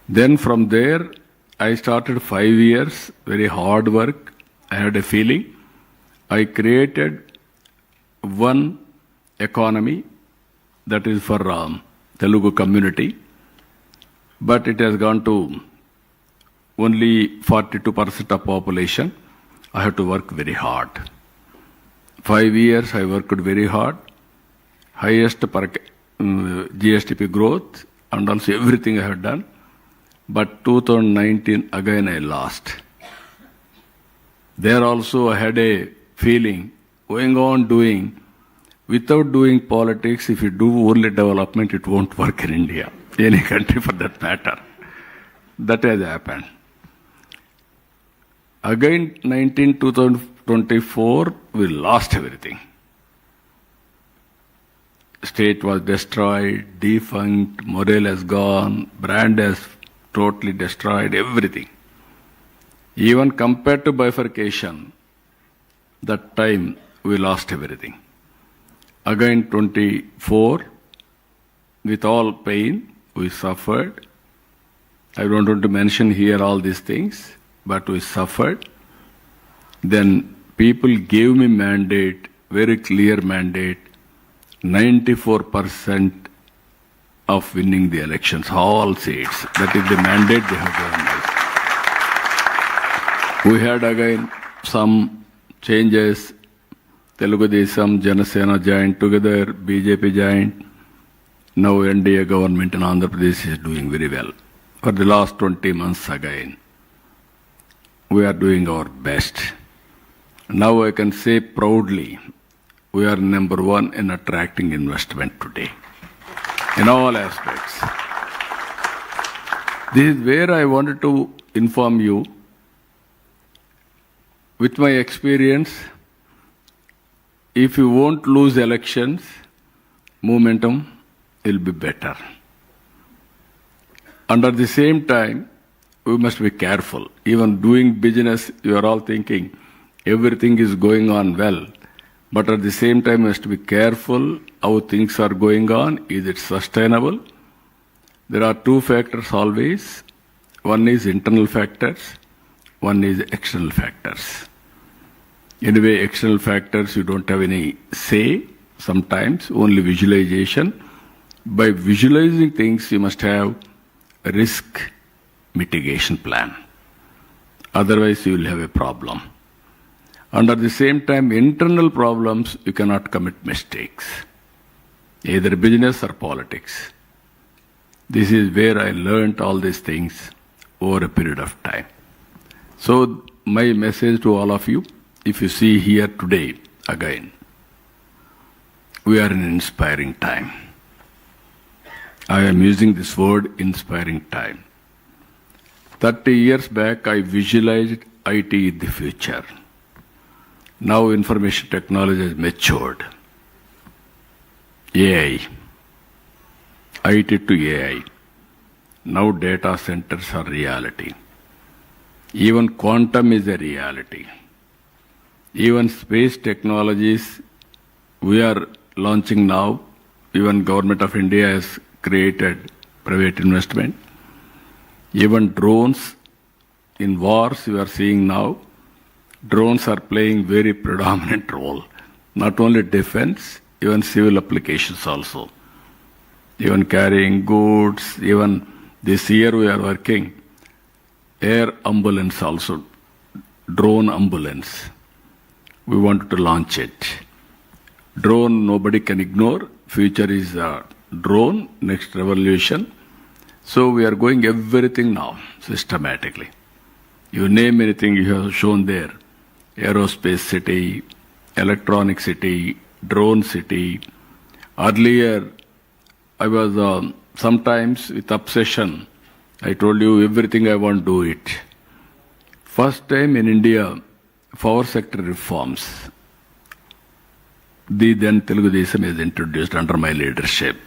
Then from there, I started 5 years, very hard work. I had a feeling. I created one economy that is for Telugu community, but it has gone to only 42% of population. I have to work very hard. 5 years I worked very hard, highest per GSTP growth and also everything I have done. But 2019 again I lost. There also I had a feeling, going on doing, without doing politics, if you do only development, it won't work in India, any country for that matter. That has happened. Again, 2024, we lost everything. State was destroyed, defunct, morale has gone, brand has totally destroyed, everything. Even compared to bifurcation, that time we lost everything. Again, 24, with all pain, we suffered. I don't want to mention here all these things, but we suffered. Then people gave me mandate, very clear mandate, 94% of winning the elections, all seats. That is the mandate they have given us. We had again some changes. Telugu Desam, Janasena joined together, BJP joined, Now NDA government in Andhra Pradesh is doing very well. For the last 20 months again, we are doing our best. Now I can say proudly, we are number one in attracting investment today, in all aspects. This is where I wanted to inform you, with my experience, if you won't lose elections, momentum will be better. Under the same time, we must be careful. Even doing business, you are all thinking everything is going on well. But at the same time, we must be careful how things are going on. Is it sustainable? There are two factors always. One is internal factors, one is external factors. Anyway, external factors, you don't have any say, sometimes, only visualization. By visualizing things, you must have a risk mitigation plan. Otherwise, you will have a problem. Under the same time, internal problems, you cannot commit mistakes, either business or politics. This is where I learned all these things over a period of time. So, my message to all of you, if you see here today, again, we are in an inspiring time. I am using this word, inspiring time. 30 years back, I visualized IT in the future. Now information technology has matured. AI, IT to AI. Now data centers are reality. Even quantum is a reality. Even space technologies we are launching now. Even Government of India has created private investment. Even drones in wars you are seeing now. Drones are playing very predominant role. Not only defense, even civil applications also. Even carrying goods, even this year we are working air ambulance also, drone ambulance. We want to launch it. Drone nobody can ignore. Future is drone, next revolution. So we are going everything now, systematically. You name anything you have shown there. Aerospace city, electronic city, drone city. Earlier, I was sometimes with obsession. I told you everything I want to do it. First time in India, power sector reforms. The then Telugu States is introduced under my leadership.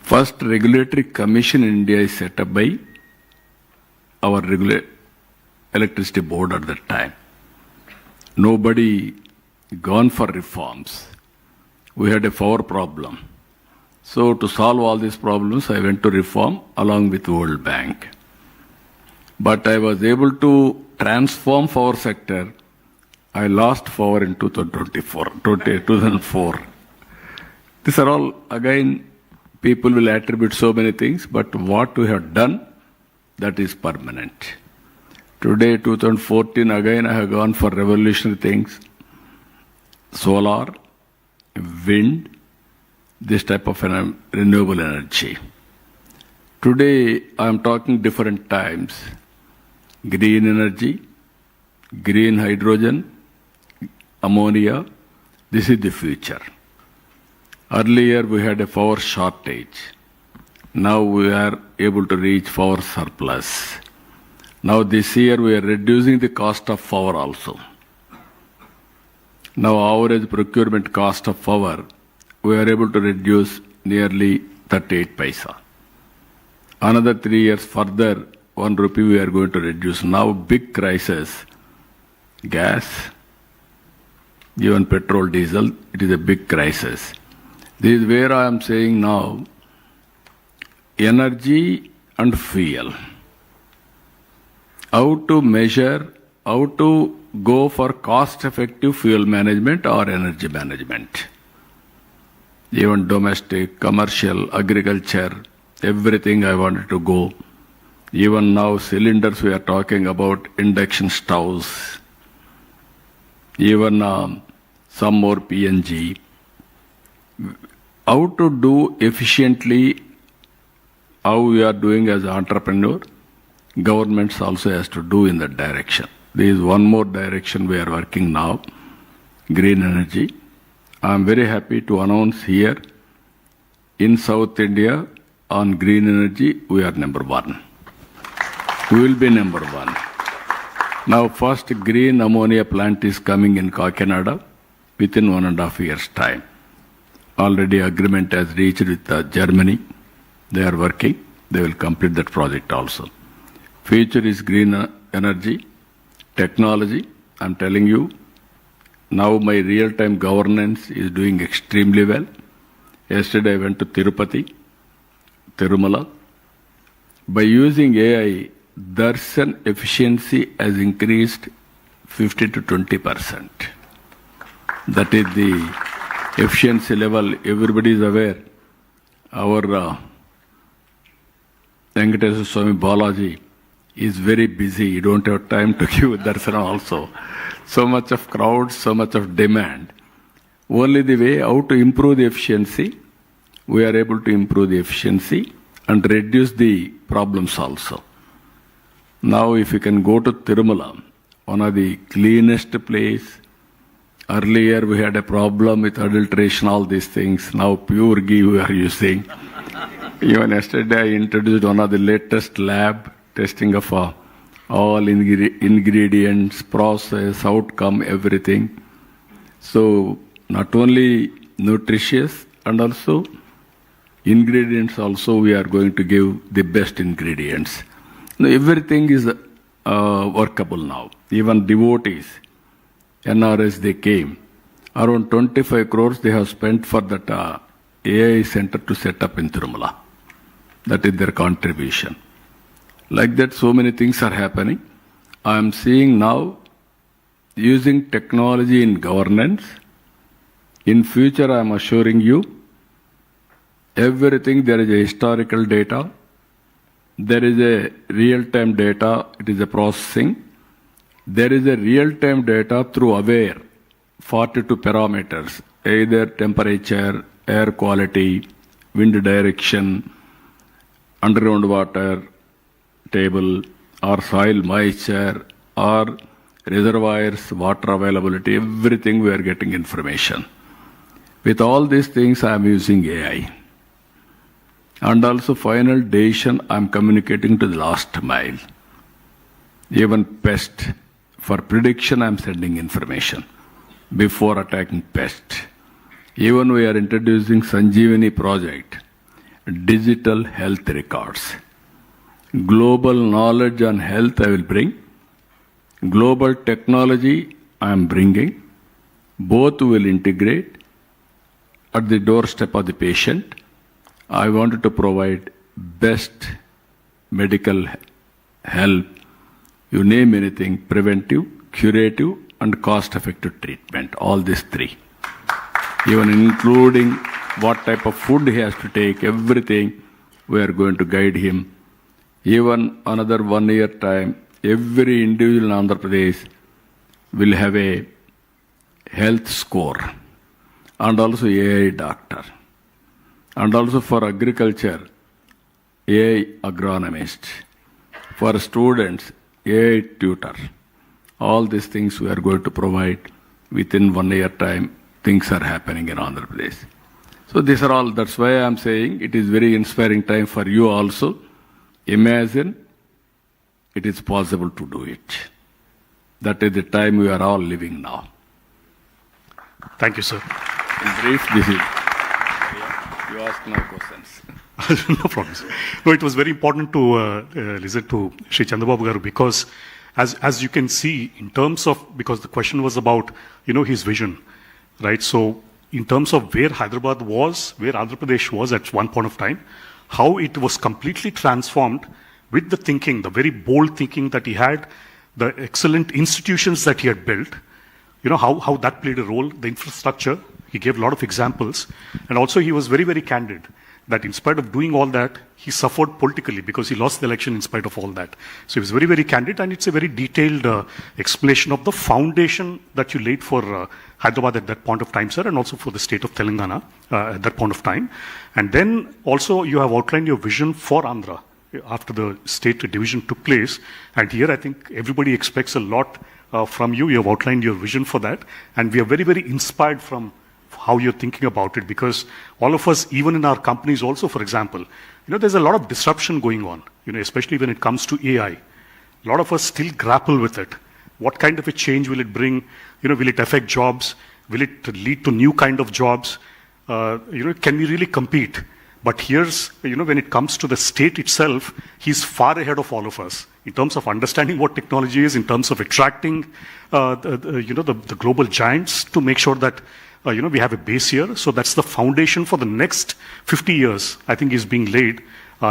First regulatory commission in India is set up by our electricity board at that time. Nobody gone for reforms. We had a power problem. So to solve all these problems, I went to reform along with World Bank. But I was able to transform power sector. I lost power in 2004. These are all, again, people will attribute so many things, but what we have done, that is permanent. Today, 2014, again, I have gone for revolutionary things. Solar, wind, this type of renewable energy. Today, I am talking different times. Green energy, green hydrogen, ammonia, this is the future. Earlier, we had a power shortage. Now we are able to reach power surplus. Now this year, we are reducing the cost of power also. Now average procurement cost of power, we are able to reduce nearly 38 paisa. Another 3 years further, 1 rupee we are going to reduce. Now big crisis, gas, even petrol, diesel, it is a big crisis. This is where I am saying now, energy and fuel. How to measure, how to go for cost-effective fuel management or energy management. Even domestic, commercial, agriculture, everything I wanted to go. Even now cylinders we are talking about, induction stoves. Even some more PNG. how to do efficiently how we are doing as an entrepreneur, governments also has to do in that direction. There is one more direction we are working now, green energy. I am very happy to announce here in South India on green energy, we are number one. We will be number one. Now, first green ammonia plant is coming in Kakinada within 1.5 years' time. Already agreement has reached with Germany. They are working. They will complete that project also. Future is green energy, technology. I'm telling you, now my real-time governance is doing extremely well. Yesterday I went to Tirupati, Tirumala. By using AI, darshan efficiency has increased 50 to 20%. That is the efficiency level. Everybody is aware. Our Venkateswara Swami Balaji is very busy. You don't have time to give darshan also. So much of crowd, so much of demand. Only the way how to improve the efficiency, we are able to improve the efficiency and reduce the problems also. Now if you can go to Tirumala, one of the cleanest place. Earlier we had a problem with adulteration, all these things. Now pure ghee we are using. Even yesterday I introduced one of the latest lab testing of all ingredients, process, outcome, everything. So not only nutritious and also ingredients also we are going to give the best ingredients. Now, everything is workable now. Even devotees, NRS, they came. Around 25 crores they have spent for that AI center to set up in Tirumala. That is their contribution. Like that, so many things are happening. I am seeing now using technology in governance. In future, I am assuring you, everything there is a historical data, there is a real-time data, it is a processing. There is a real-time data through AWARE, 42 parameters, either temperature, air quality, wind direction, underground water table, or soil moisture, or reservoirs, water availability, everything we are getting information. With all these things, I am using AI. And also final decision, I am communicating to the last mile. Even pest, for prediction, I am sending information before attacking pest. Even we are introducing Sanjeevani project, digital health records. Global knowledge on health I will bring. Global technology I am bringing. Both will integrate at the doorstep of the patient. I wanted to provide best medical help. You name anything, preventive, curative, and cost-effective treatment. All these three. Even including what type of food he has to take, everything, we are going to guide him. Even another 1 year time, every individual in Andhra Pradesh will have a health score and also AI doctor. And also for agriculture, AI agronomist. For students, AI tutor. All these things we are going to provide within 1 year time. Things are happening in Andhra Pradesh. So these are all, that's why I am saying it is very inspiring time for you also. Imagine it is possible to do it. That is the time we are all living now. Thank you, sir. In brief, this is. You ask no questions. No problem, sir. No, it was very important to listen to Sri Chandrababu Garu because as you can see, in terms of, because the question was about, his vision, right? So in terms of where Hyderabad was, where Andhra Pradesh was at one point of time, how it was completely transformed with the thinking, the very bold thinking that he had, the excellent institutions that he had built, how that played a role, the infrastructure. He gave a lot of examples. And also he was very, very candid that in spite of doing all that, he suffered politically because he lost the election in spite of all that. So he was very, very candid, and it's a very detailed explanation of the foundation that you laid for Hyderabad at that point of time, sir, and also for the state of Telangana at that point of time. And then also you have outlined your vision for Andhra after the state division took place. And here I think everybody expects a lot from you. You have outlined your vision for that. And we are very, very inspired from how you're thinking about it, because all of us, even in our companies also, for example, there's a lot of disruption going on, especially when it comes to AI. A lot of us still grapple with it. What kind of a change will it bring? Will it affect jobs? Will it lead to new kind of jobs? Can we really compete? But here's, when it comes to the state itself, he's far ahead of all of us in terms of understanding what technology is, in terms of attracting, the global giants to make sure that, we have a base here. So that's the foundation for the next 50 years, I think, is being laid,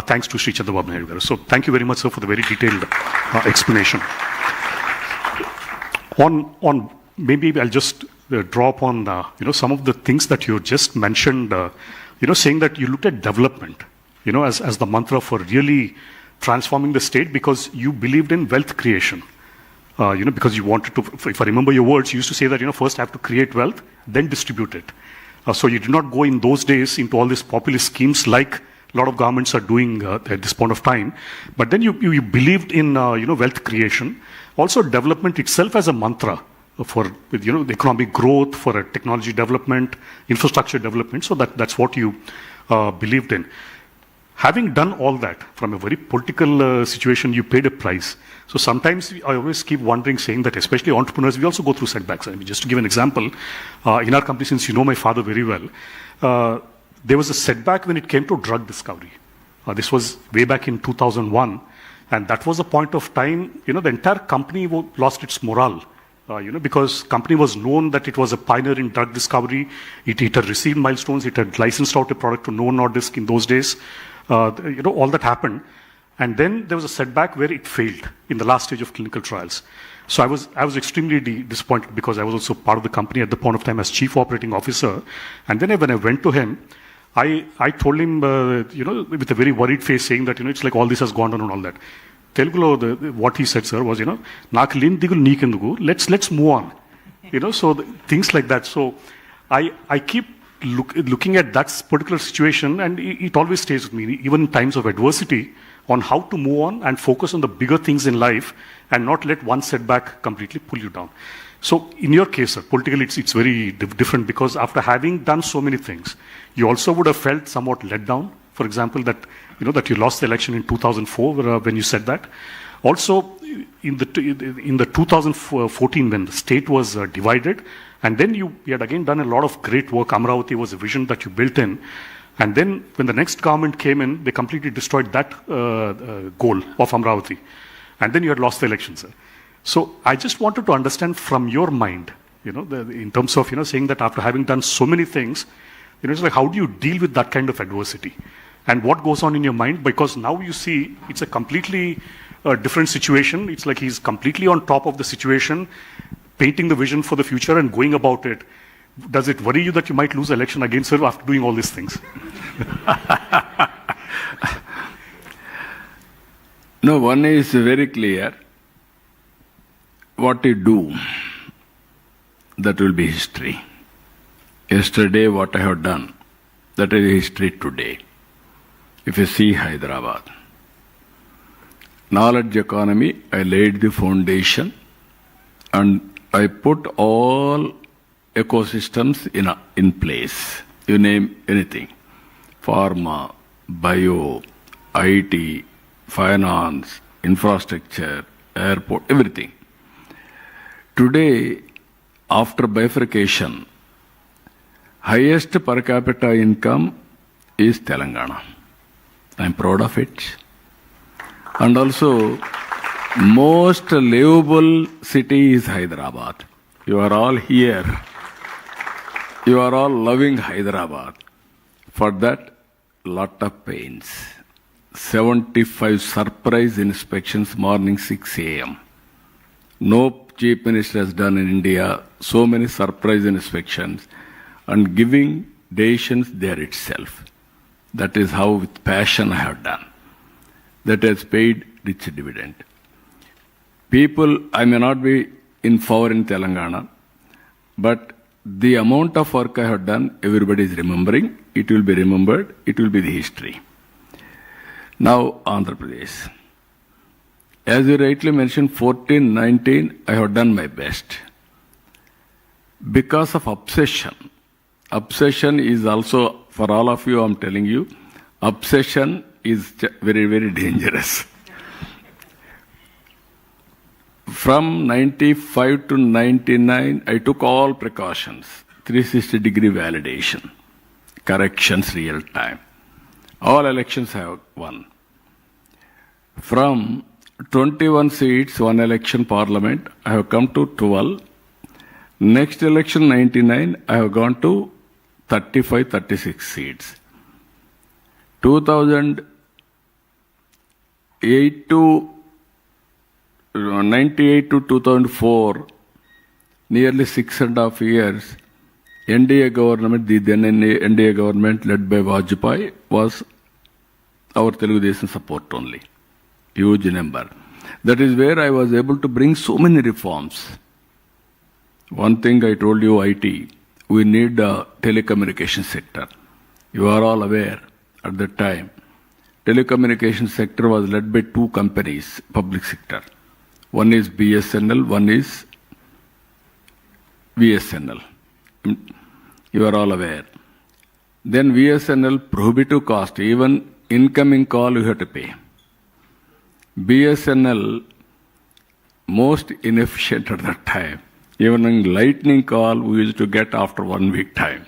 thanks to Sri Chandrababu Naidu. So thank you very much, sir, for the very detailed explanation. On maybe I'll just draw upon, some of the things that you just mentioned, saying that you looked at development, as the mantra for really transforming the state, because you believed in wealth creation. Because you wanted to, if I remember your words, you used to say that, first I have to create wealth, then distribute it. So you did not go in those days into all these populist schemes like a lot of governments are doing at this point of time. But then you believed in, wealth creation. Also development itself as a mantra for, the economic growth, for technology development, infrastructure development. So that's what you believed in. Having done all that from a very political situation, you paid a price. So sometimes I always keep wondering, saying that especially entrepreneurs, we also go through setbacks. I mean, just to give an example, in our company, since you know my father very well, there was a setback when it came to drug discovery. This was way back in 2001. And that was a point of time, the entire company lost its morale. Because company was known that it was a pioneer in drug discovery. It had received milestones. It had licensed out a product to Novo Nordisk in those days. All that happened. And then there was a setback where it failed in the last stage of clinical trials. So I was extremely disappointed, because I was also part of the company at the point of time as chief operating officer. And then when I went to him, I told him, with a very worried face, saying that, it's like all this has gone on and all that. Telugulo, what he said, sir, was, let's move on. So things like that. So I keep looking at that particular situation, and it always stays with me, even in times of adversity, on how to move on and focus on the bigger things in life and not let one setback completely pull you down. So in your case, sir, politically it's very different, because after having done so many things, you also would have felt somewhat let down. For example, that you lost the election in 2004 when you said that. Also, in the 2014 when the state was divided, and then you had again done a lot of great work. Amravati was a vision that you built in. And then when the next government came in, they completely destroyed that goal of Amravati. And then you had lost the election, sir. So I just wanted to understand from your mind, in terms of, saying that after having done so many things, it's like, how do you deal with that kind of adversity? And what goes on in your mind? Because now you see it's a completely different situation. It's like he's completely on top of the situation, painting the vision for the future and going about it. Does it worry you that you might lose the election again, sir, after doing all these things? No, one is very clear. What you do, that will be history. Yesterday, what I have done, that is history today. If you see Hyderabad, knowledge economy, I laid the foundation and I put all ecosystems in place. You name anything. Pharma, bio, IT, finance, infrastructure, airport, everything. Today, after bifurcation, highest per capita income is Telangana. I'm proud of it. And also, most livable city is Hyderabad. You are all here. You are all loving Hyderabad. For that, lot of pains. 75 surprise inspections morning 6 a.m. No chief minister has done in India so many surprise inspections and giving decisions there itself. That is how with passion I have done. That has paid rich dividend. People, I may not be in favor in Telangana, but the amount of work I have done, everybody is remembering. It will be remembered. It will be the history. Now, Andhra Pradesh. As you rightly mentioned, 14, 19, I have done my best. Because of obsession. Obsession is also, for all of you, I'm telling you, obsession is very, very dangerous. From 95 to 99, I took all precautions. 360-degree validation. Corrections real time. All elections I have won. From 21 seats, one election parliament, I have come to 12. Next election, 99, I have gone to 35, 36 seats. 2008 to 98 to 2004, nearly 6.5 years, NDA government, the then NDA government led by Vajpayee, was our Telugu States support only. Huge number. That is where I was able to bring so many reforms. One thing I told you, IT, we need a telecommunication sector. You are all aware at that time, telecommunication sector was led by two companies, public sector. One is BSNL, one is VSNL. You are all aware. Then VSNL, prohibitive cost, even incoming call you have to pay. BSNL, most inefficient at that time. Even a lightning call we used to get after 1 week time.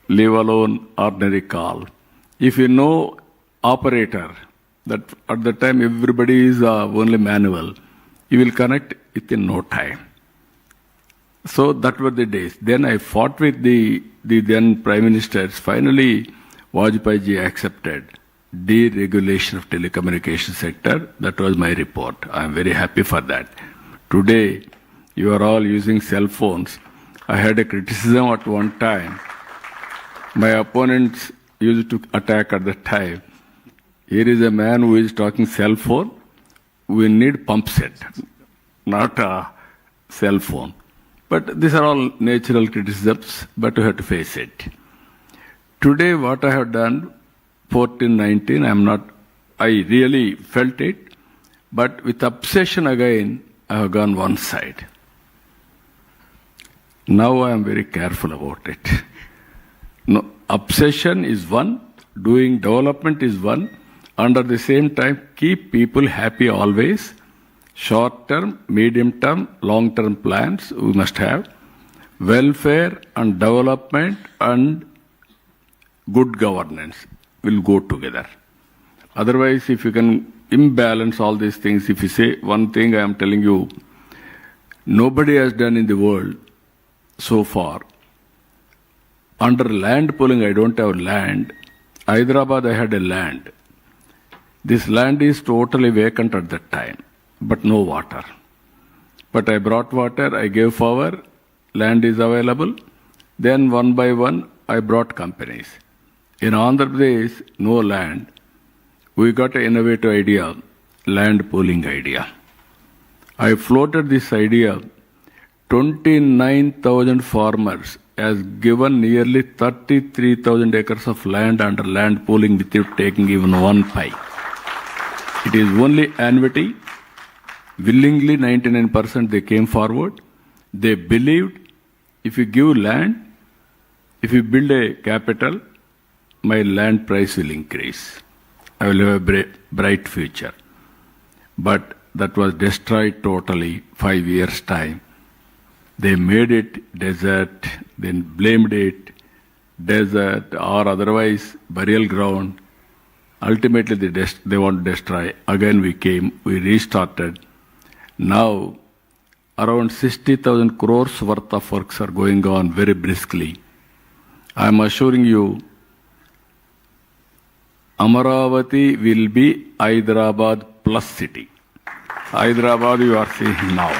Leave alone ordinary call. If you know operator, that at the time everybody is only manual, you will connect within no time. So that were the days. Then I fought with the then prime ministers. Finally, Vajpayee ji accepted deregulation of telecommunication sector. That was my report. I am very happy for that. Today, you are all using cell phones. I had a criticism at one time. My opponents used to attack at that time. Here is a man who is talking cell phone. We need pump set, not a cell phone. But these are all natural criticisms, but we have to face it. Today, what I have done, 14, 19, I really felt it, but with obsession again, I have gone one side. Now I am very careful about it. No, obsession is one, doing development is one, and at the same time, keep people happy always. Short-term, medium-term, long-term plans we must have. Welfare and development and good governance will go together. Otherwise, if you can imbalance all these things, if you say one thing I am telling you, nobody has done in the world so far. Under land pooling, I don't have land. Hyderabad, I had a land. This land is totally vacant at that time, but no water. But I brought water, I gave power, land is available. Then one by one, I brought companies. In Andhra Pradesh, no land. We got an innovative idea, land pooling idea. I floated this idea. 29,000 farmers has given nearly 33,000 acres of land under land pooling without taking even one pie. It is only annuity. Willingly, 99% they came forward. They believed if you give land, if you build a capital, my land price will increase. I will have a bright future. But that was destroyed totally 5 years' time. They made it desert, then blamed it desert or otherwise burial ground. Ultimately, they want to destroy. Again we came, we restarted. Now, around 60,000 crores worth of works are going on very briskly. I am assuring you, Amaravati will be Hyderabad plus city. Hyderabad you are seeing now.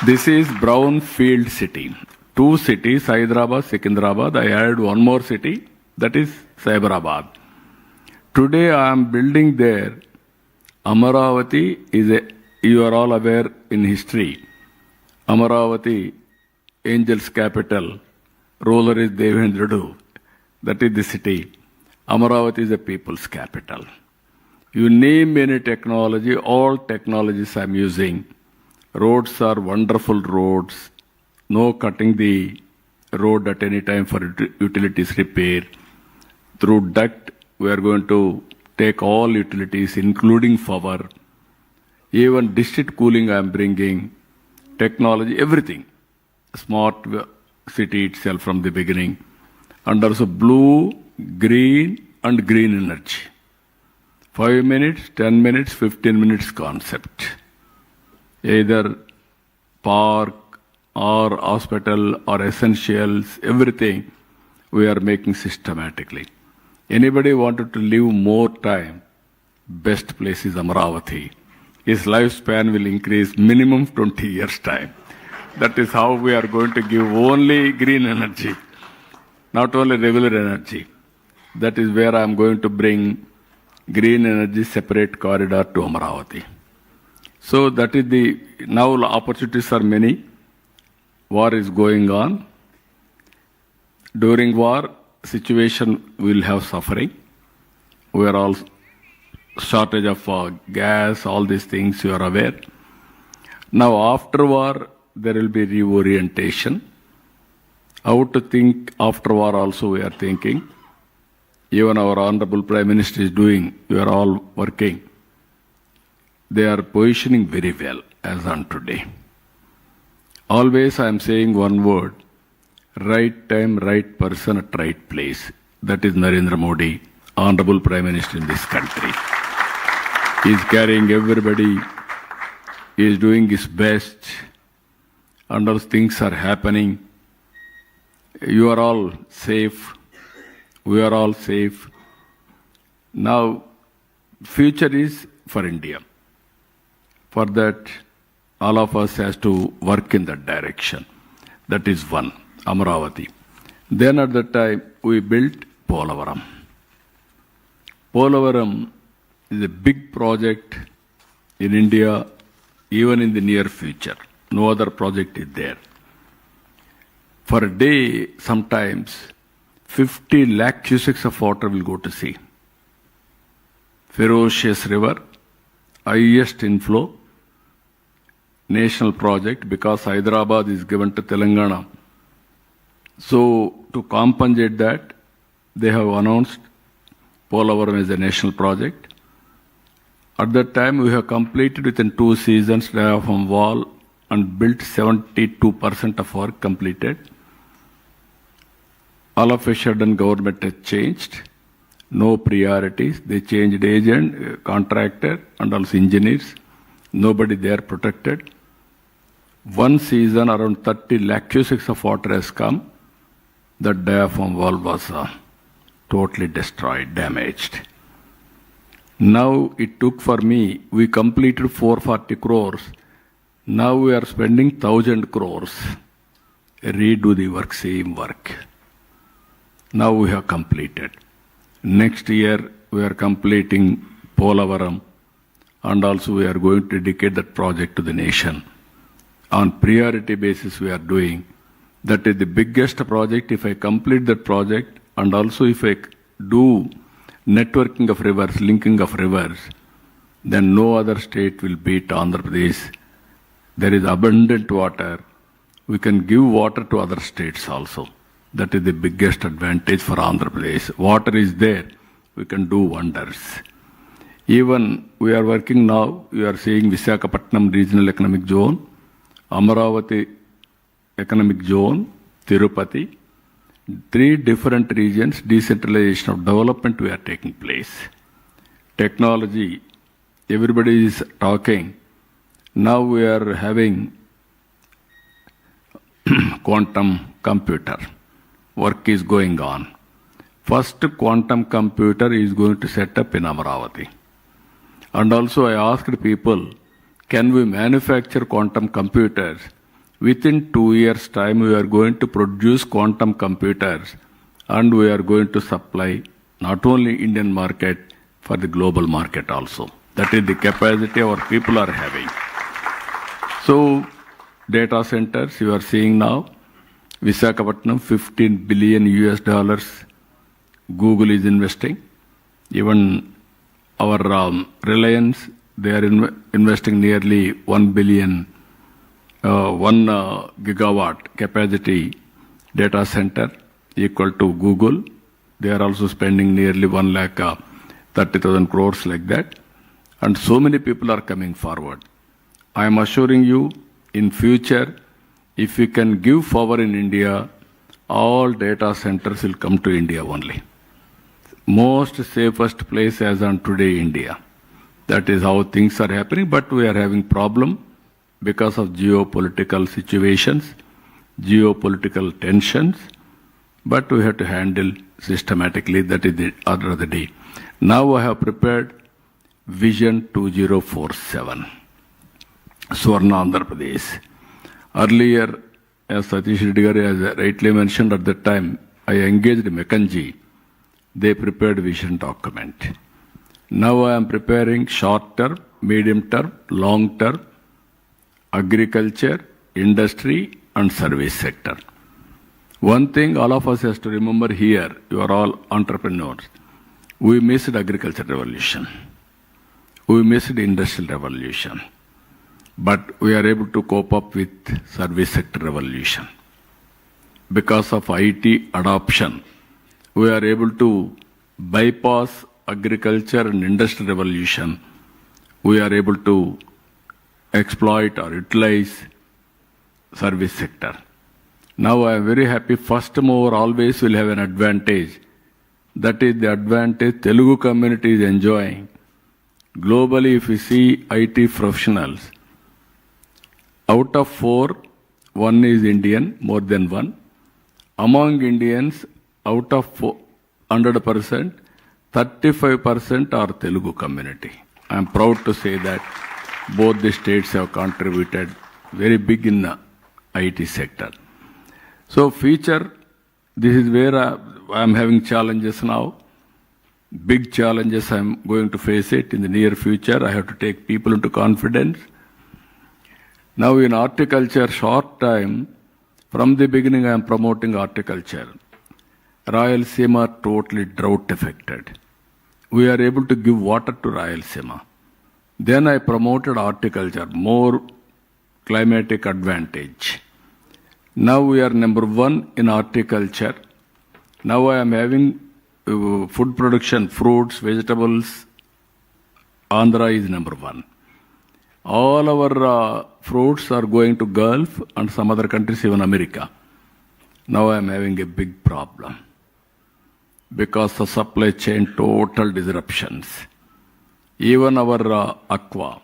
This is brownfield city. 2 cities, Hyderabad, Secunderabad. I added one more city. That is Hyderabad. Today I am building there. Amaravati is you are all aware in history. Amaravati, Angels capital, ruler is Devendradu. That is the city. Amaravati is the people's capital. You name any technology, all technologies I am using. Roads are wonderful roads. No cutting the road at any time for utilities repair. Through duct, we are going to take all utilities, including power. Even district cooling I am bringing. Technology, everything. Smart city itself from the beginning. And also blue, green, and green energy. 5 minutes, 10 minutes, 15 minutes concept. Either park or hospital or essentials, everything we are making systematically. Anybody wanted to live more time, best place is Amaravati. His lifespan will increase minimum 20 years time. That is how we are going to give only green energy, not only regular energy. That is where I am going to bring green energy separate corridor to Amaravati. So that is now opportunities are many. War is going on. During war, situation will have suffering. We are all shortage of gas, all these things you are aware. Now after war, there will be reorientation. How to think after war also we are thinking. Even our Honorable Prime Minister is doing, we are all working. They are positioning very well as on today. Always I am saying one word, right time, right person at right place. That is Narendra Modi, Honorable Prime Minister in this country. He is carrying everybody, he is doing his best, and all things are happening. You are all safe, we are all safe. Now, future is for India. For that, all of us has to work in that direction. That is one, Amaravati. Then at that time, we built Polavaram. Polavaram is a big project in India, even in the near future. No other project is there. For a day, sometimes 50 lakh cusecs of water will go to sea. Ferocious river, highest inflow, national project because Hyderabad is given to Telangana. So to compensate that, they have announced Polavaram as a national project. At that time, we have completed within 2 seasons diaphragm wall and built 72% of work completed. All of a sudden, government has changed. No priorities. They changed agent, contractor, and also engineers. Nobody there protected. One season, around 30 lakh cusecs of water has come. The diaphragm wall was totally destroyed, damaged. Now it took for me, we completed 440 crores. Now we are spending 1,000 crores. Redo the work, same work. Now we have completed. Next year we are completing Polavaram, and also we are going to dedicate that project to the nation. On priority basis we are doing. That is the biggest project. If I complete that project, and also if I do networking of rivers, linking of rivers, then no other state will beat Andhra Pradesh. There is abundant water. We can give water to other states also. That is the biggest advantage for Andhra Pradesh. Water is there. We can do wonders. Even we are working now, you are seeing Visakhapatnam Regional Economic Zone, Amaravati Economic Zone, Tirupati, 3 different regions, decentralization of development we are taking place. Technology, everybody is talking. Now we are having quantum computer. Work is going on. First quantum computer is going to set up in Amaravati. And also I asked people, can we manufacture quantum computers? Within 2 years' time, we are going to produce quantum computers and we are going to supply not only Indian market, for the global market also. That is the capacity our people are having. So, data centers you are seeing now, Visakhapatnam, $15 billion Google is investing. Even our Reliance, they are investing nearly 1 billion, 1 gigawatt capacity data center equal to Google. They are also spending nearly 1,30,000 crores like that. And so many people are coming forward. I am assuring you, in future, if we can give power in India, all data centers will come to India only. Most safest place as on today, India. That is how things are happening, but we are having problem because of geopolitical situations, geopolitical tensions, but we have to handle systematically. That is the order of the day. Now I have prepared Vision 2047, Swarna Andhra Pradesh. Earlier, as Satish Reddy has rightly mentioned at that time, I engaged McKinsey. They prepared vision document. Now I am preparing short term, medium term, long term, agriculture, industry and service sector. One thing all of us has to remember here, you are all entrepreneurs. We missed agriculture revolution. We missed industrial revolution. But we are able to cope up with service sector revolution. Because of IT adoption, we are able to bypass agriculture and industrial revolution. We are able to exploit or utilize service sector. Now I am very happy. First mover always will have an advantage. That is the advantage Telugu community is enjoying. Globally, if we see IT professionals, out of 4, 1 is Indian, more than 1. Among Indians, out of 100%, 35% are Telugu community. I am proud to say that both the states have contributed very big in the IT sector. So future, this is where I am having challenges now. Big challenges I am going to face it in the near future. I have to take people into confidence. Now in horticulture, short time, from the beginning I am promoting horticulture. Rayalaseema totally drought affected. We are able to give water to Rayalaseema. Then I promoted horticulture, more climatic advantage. Now we are number 1 in horticulture. Now I am having food production, fruits, vegetables. Andhra is number 1. All our fruits are going to Gulf and some other countries, even America. Now I am having a big problem because of supply chain total disruptions. Even our aqua,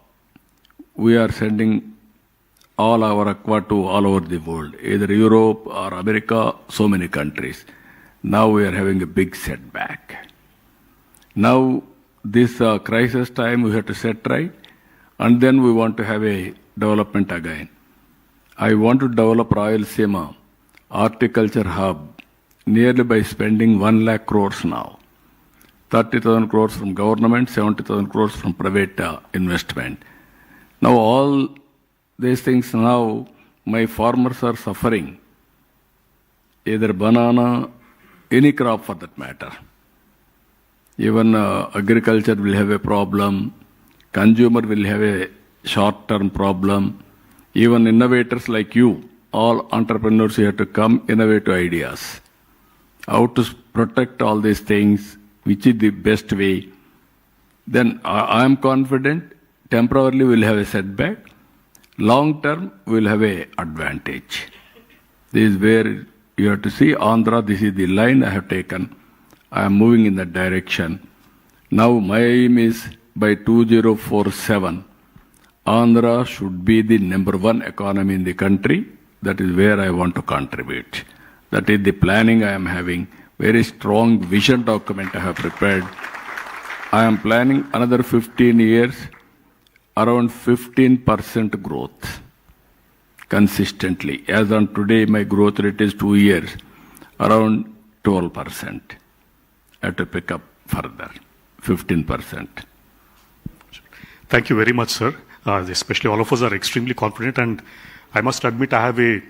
we are sending all our aqua to all over the world, either Europe or America, so many countries. Now we are having a big setback. Now this crisis time we have to set right, and then we want to have a development again. I want to develop Rayalaseema horticulture hub nearly by spending 1 lakh crores now. 30,000 crores from government, 70,000 crores from private investment. Now all these things now, my farmers are suffering. Either banana, any crop for that matter. Even agriculture will have a problem. Consumer will have a short-term problem. Even innovators like you, all entrepreneurs, you have to come innovative ideas. How to protect all these things, which is the best way. Then I am confident, temporarily we will have a setback. Long term, we will have a advantage. This is where you have to see Andhra, this is the line I have taken. I am moving in that direction. Now my aim is by 2047, Andhra should be the number 1 economy in the country. That is where I want to contribute. That is the planning I am having. Very strong vision document I have prepared. I am planning another 15 years, around 15% growth consistently. As on today, my growth rate is 2 years, around 12%. I have to pick up further, 15%. Thank you very much, sir. Especially all of us are extremely confident, and I must admit I have a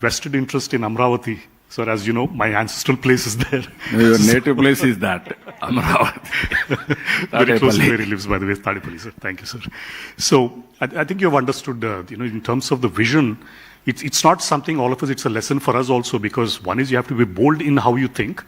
vested interest in Amravati. Sir, as you know, my ancestral place is there. Your native place is that, Amravati. Very close to Tadepalli. where he lives, by the way, Tadepalli, sir. Thank you, sir. So I think you have understood, in terms of the vision, it's not something all of us, it's a lesson for us also, because one is you have to be bold in how you think.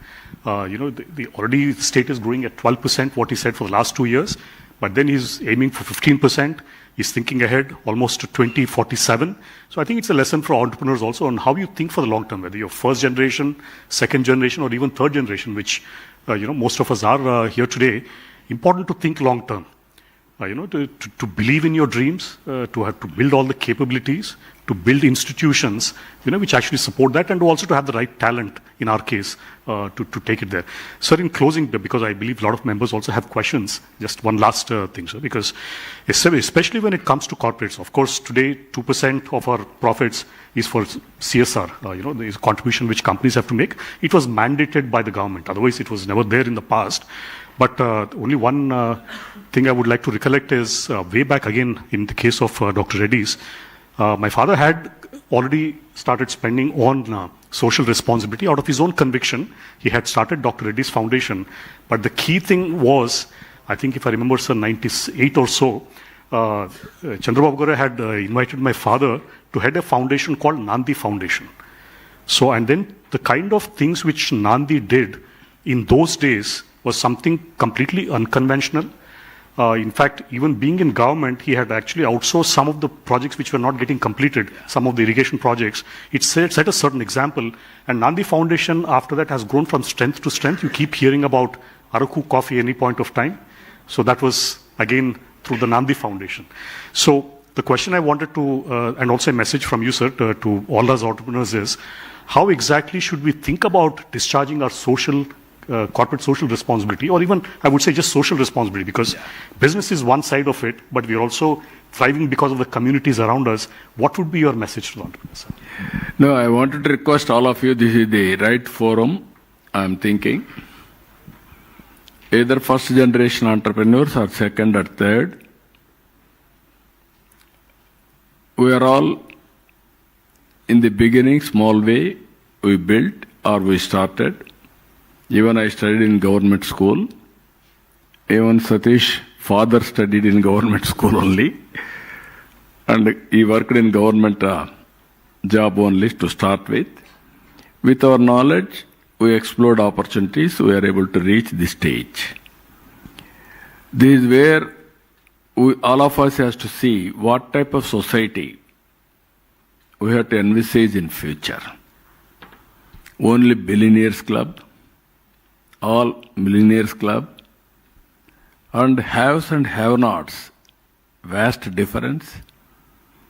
Already the state is growing at 12%, what he said for the last 2 years, but then he's aiming for 15%. He's thinking ahead almost to 2047. So I think it's a lesson for entrepreneurs also on how you think for the long term, whether you're first generation, second generation, or even third generation, which, most of us are here today. Important to think long term. To believe in your dreams, to have to build all the capabilities, to build institutions, which actually support that, and also to have the right talent, in our case, to take it there. Sir, in closing, because I believe a lot of members also have questions, just one last thing, sir, because especially when it comes to corporates, of course, today 2% of our profits is for CSR, the contribution which companies have to make. It was mandated by the government. Otherwise, it was never there in the past. But only one thing I would like to recollect is way back again in the case of Dr. Reddy's. My father had already started spending on social responsibility out of his own conviction. He had started Dr. Reddy's Foundation. But the key thing was, I think if I remember, sir, 98 or so, Chandrababu Garu had invited my father to head a foundation called Nandi Foundation. So, and then the kind of things which Nandi did in those days was something completely unconventional. In fact, even being in government, he had actually outsourced some of the projects which were not getting completed, some of the irrigation projects. It set a certain example. And Nandi Foundation, after that, has grown from strength to strength. You keep hearing about Araku coffee any point of time. So that was, again, through the Nandi Foundation. So the question I wanted to, and also a message from you, sir, to all us entrepreneurs is, how exactly should we think about discharging our corporate social responsibility, or even, I would say, just social responsibility, because business is one side of it, but we are also thriving because of the communities around us. What would be your message to the entrepreneurs? No, I wanted to request all of you, this is the right forum, I'm thinking. Either first generation entrepreneurs or second or third. We are all, in the beginning, small way, we built or we started. Even I studied in government school. Even Satish, father studied in government school only. And he worked in government job only to start with. With our knowledge, we explored opportunities, we are able to reach this stage. This is where all of us has to see what type of society we have to envisage in future. Only billionaires club, all millionaires club, and haves and have-nots, vast difference.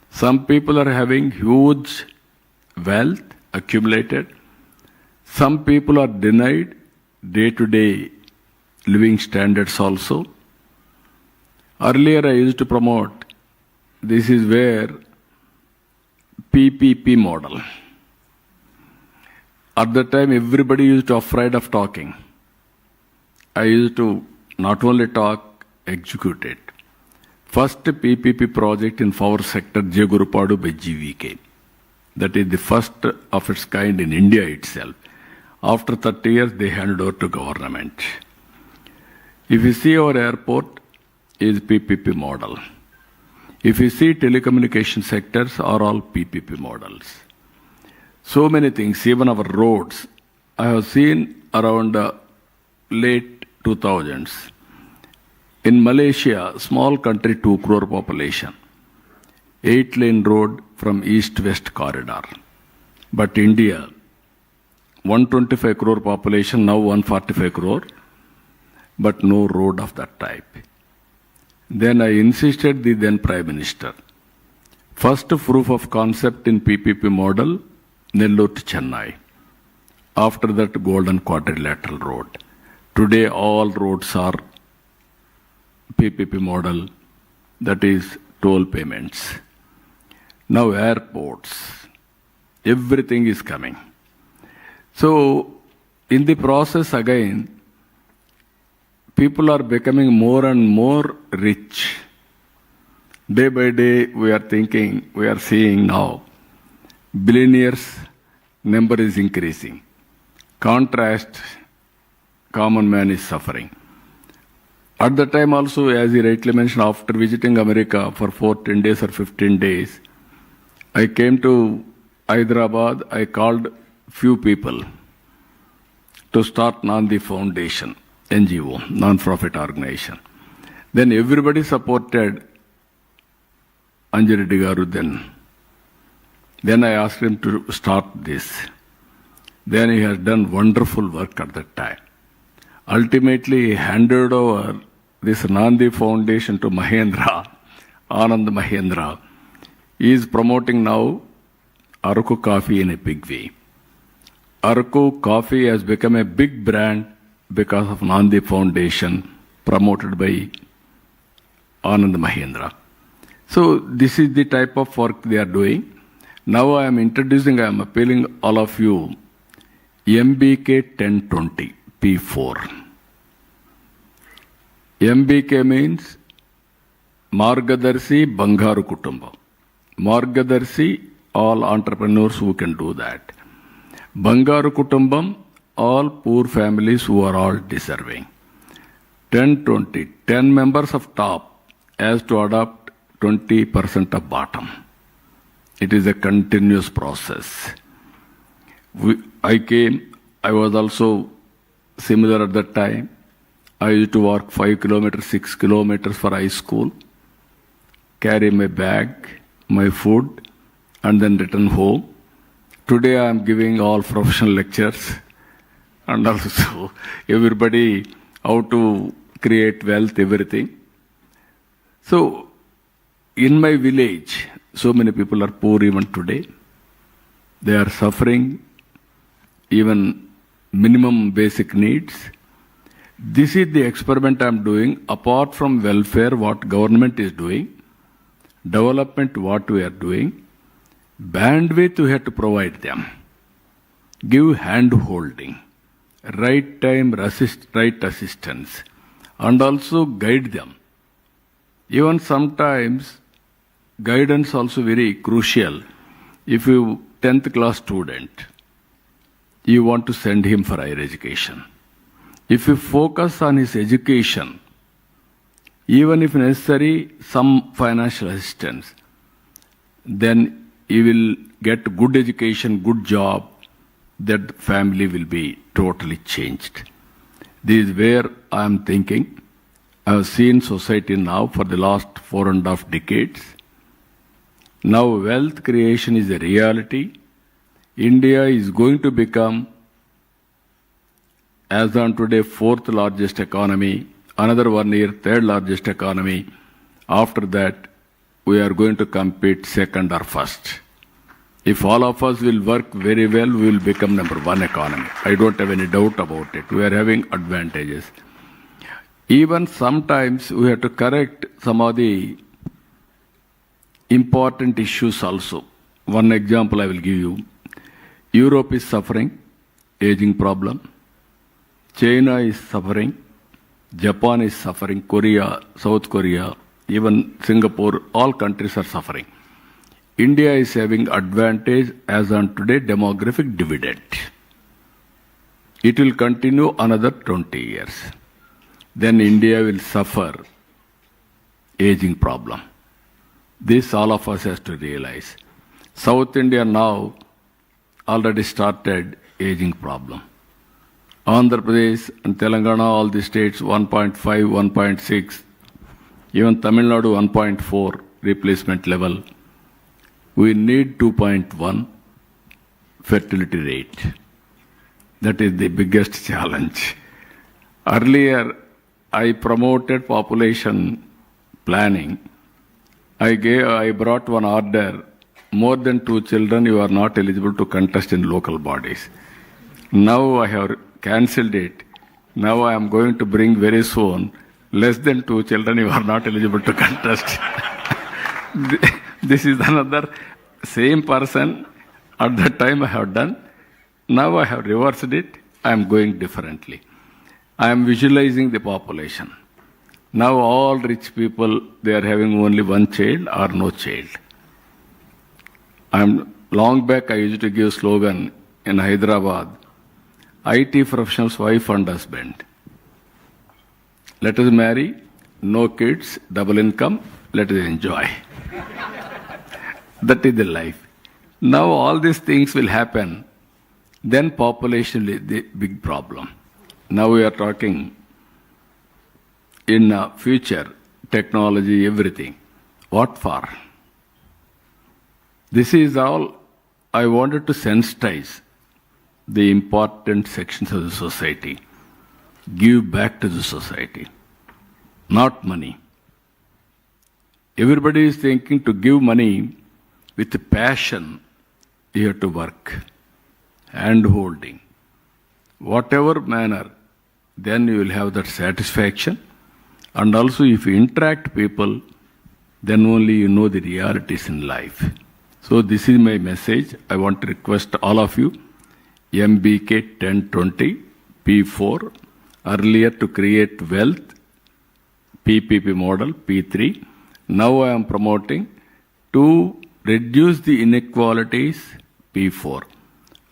Some people are having huge wealth accumulated. Some people are denied day-to-day living standards also. Earlier I used to promote, this is where PPP model. At that time everybody used to be afraid of talking. I used to not only talk, execute it. First PPP project in power sector, Jegurupadu by GVK. That is the first of its kind in India itself. After 30 years, they handed over to government. If you see our airport, is PPP model. If you see telecommunication sectors, are all PPP models. So many things, even our roads. I have seen around late 2000s. In Malaysia, small country, 2 crore population, 8-lane road from east-west corridor. But India, 125 crore population, now 145 crore, but no road of that type. Then I insisted the then Prime Minister. First proof of concept in PPP model, Nellore to Chennai. After that, Golden Quadrilateral Road. Today, all roads are PPP model, that is toll payments. Now airports, everything is coming. So in the process again, people are becoming more and more rich. Day by day, we are seeing now, billionaires number is increasing. Contrast, common man is suffering. At the time also, as you rightly mentioned, after visiting America for 10 days or 15 days, I came to Hyderabad, I called few people to start Nandi Foundation, NGO, non-profit organization. Then everybody supported Anjareddy Garu then. Then I asked him to start this. Then he has done wonderful work at that time. Ultimately, he handed over this Nandi Foundation to Mahendra, Anand Mahendra. He is promoting now Araku coffee in a big way. Araku coffee has become a big brand because of Nandi Foundation promoted by Anand Mahendra. So this is the type of work they are doing. Now I am appealing all of you, MBK 1020, P4. MBK means Margadarshi Bangaru Kutumbam. Margadarshi, all entrepreneurs who can do that. Bangaru Kutumbam, all poor families who are all deserving. 1020, 10 members of top has to adopt 20% of bottom. It is a continuous process. I was also similar at that time. I used to walk 5 kilometers, 6 kilometers for high school, carry my bag, my food, and then return home. Today I am giving all professional lectures and also everybody how to create wealth, everything. So, in my village, so many people are poor even today. They are suffering even minimum basic needs. This is the experiment I am doing. Apart from welfare, what government is doing, development, what we are doing, bandwidth we have to provide them. Give hand-holding, right time, right assistance, and also guide them. Even sometimes, guidance also very crucial. If you 10th class student, you want to send him for higher education. If you focus on his education, even if necessary, some financial assistance, then he will get good education, good job, that family will be totally changed. This is where I am thinking. I have seen society now for the last 4.5 decades. Now wealth creation is a reality. India is going to become, as on today, 4th largest economy, another 1 year, 3rd largest economy. After that, we are going to compete 2nd or 1st. If all of us will work very well, we will become number 1 economy. I don't have any doubt about it. We are having advantages. Even sometimes we have to correct some of the important issues also. One example I will give you. Europe is suffering, aging problem. China is suffering. Japan is suffering. Korea, South Korea, even Singapore, all countries are suffering. India is having advantage as on today demographic dividend. It will continue another 20 years. Then India will suffer aging problem. This all of us has to realize. South India now already started aging problem. Andhra Pradesh and Telangana, all the states 1.5, 1.6, even Tamil Nadu 1.4 replacement level. We need 2.1 fertility rate. That is the biggest challenge. Earlier, I promoted population planning. I brought one order, more than 2 children, you are not eligible to contest in local bodies. Now I have cancelled it. Now I am going to bring very soon, less than 2 children, you are not eligible to contest. This is another same person at that time I have done. Now I have reversed it. I am going differently. I am visualizing the population. Now all rich people, they are having only one child or no child. Long back I used to give slogan in Hyderabad, IT professionals, wife and husband. Let us marry, no kids, double income, let us enjoy. That is the life. Now all these things will happen, then population is the big problem. Now we are talking in future, technology, everything. What for? This is all I wanted to sensitize the important sections of the society. Give back to the society, not money. Everybody is thinking to give money with passion. You have to work, hand-holding, whatever manner, then you will have that satisfaction. And also if you interact people, then only you know the realities in life. So this is my message. I want to request all of you, MBK 1020, P4, earlier to create wealth, PPP model, P3. Now I am promoting to reduce the inequalities, P4.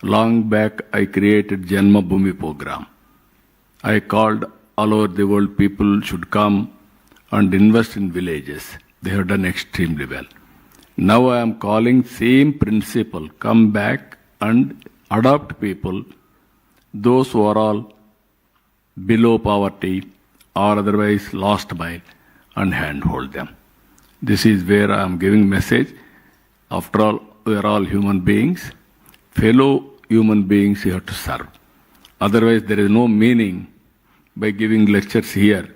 Long back I created Janma Bhumi program. I called all over the world people should come and invest in villages. They have done extremely well. Now I am calling same principle, come back and adopt people, those who are all below poverty or otherwise lost by, and handhold them. This is where I am giving message. After all, we are all human beings. Fellow human beings you have to serve. Otherwise there is no meaning by giving lectures here.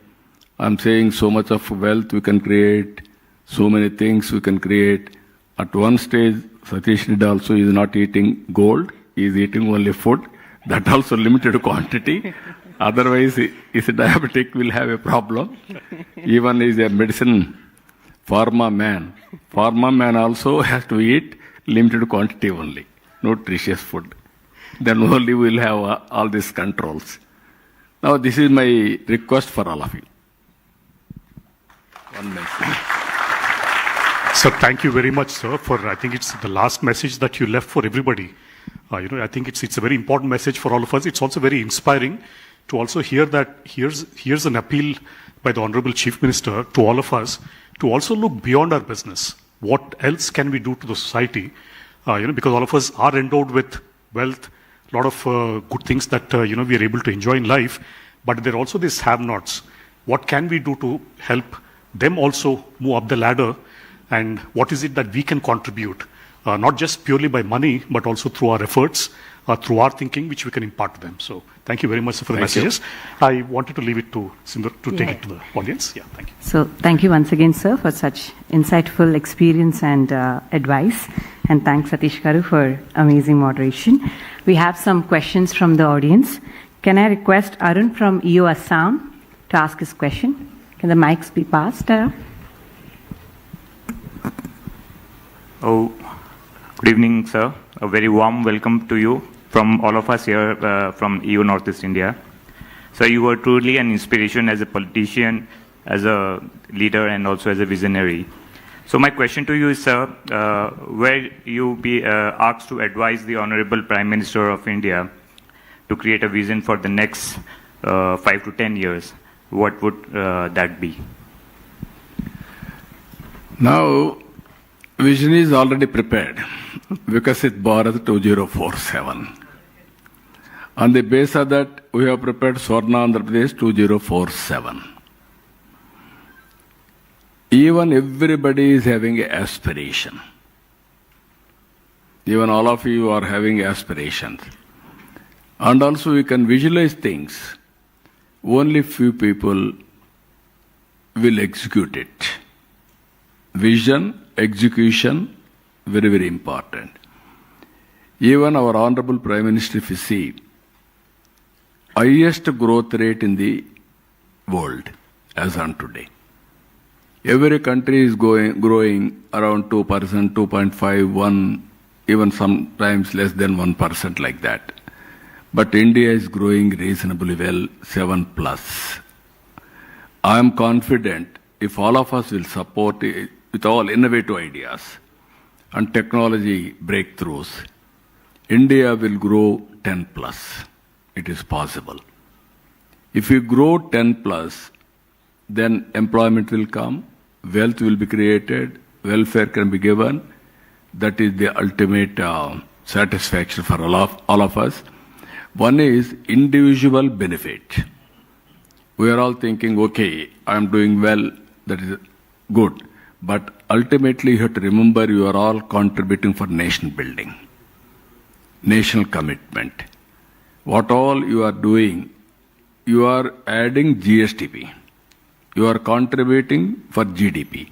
I am saying so much of wealth we can create, so many things we can create. At one stage, Satish Nidda also is not eating gold, he is eating only food, that also limited quantity. Otherwise, his diabetic will have a problem. Even is a medicine pharma man. Pharma man also has to eat limited quantity only, nutritious food. Then only we will have all these controls. Now this is my request for all of you. One message. Sir, thank you very much, sir, for I think it's the last message that you left for everybody. I think it's a very important message for all of us. It's also very inspiring to also hear that here's an appeal by the Honorable Chief Minister to all of us to also look beyond our business. What else can we do to the society? Because all of us are endowed with wealth, a lot of good things that we are able to enjoy in life, but there are also these have-nots. What can we do to help them also move up the ladder, and what is it that we can contribute, not just purely by money, but also through our efforts, through our thinking, which we can impart to them. So thank you very much for the messages. I wanted to leave it to Sindhu to take it to the audience. Yeah, thank you. So thank you once again, sir, for such insightful experience and advice. And thanks, Satish Garu, for amazing moderation. We have some questions from the audience. Can I request Arun from EO Assam to ask his question? Can the mics be passed? Oh, good evening, sir. A very warm welcome to you from all of us here from EU Northeast India. So you were truly an inspiration as a politician, as a leader, and also as a visionary. So my question to you is, sir, where you be asked to advise the Honorable Prime Minister of India to create a vision for the next 5 to 10 years, what would that be? Now, vision is already prepared because it's Bharat 2047. On the basis of that, we have prepared Swarna Andhra Pradesh 2047. Even everybody is having an aspiration. Even all of you are having aspirations. And also we can visualize things. Only few people will execute it. Vision, execution, very, very important. Even our Honorable Prime Minister, if you see, highest growth rate in the world as on today. Every country is growing around 2%, 2.5, 1, even sometimes less than 1% like that. but India is growing reasonably well, 7+. I am confident if all of us will support it with all innovative ideas and technology breakthroughs, India will grow 10+. It is possible. If we grow 10+, then employment will come, wealth will be created, welfare can be given. That is the ultimate satisfaction for all of us. One is individual benefit. We are all thinking, okay, I am doing well, that is good. But ultimately, you have to remember you are all contributing for nation building, national commitment. What all you are doing, you are adding GSTP. You are contributing for GDP.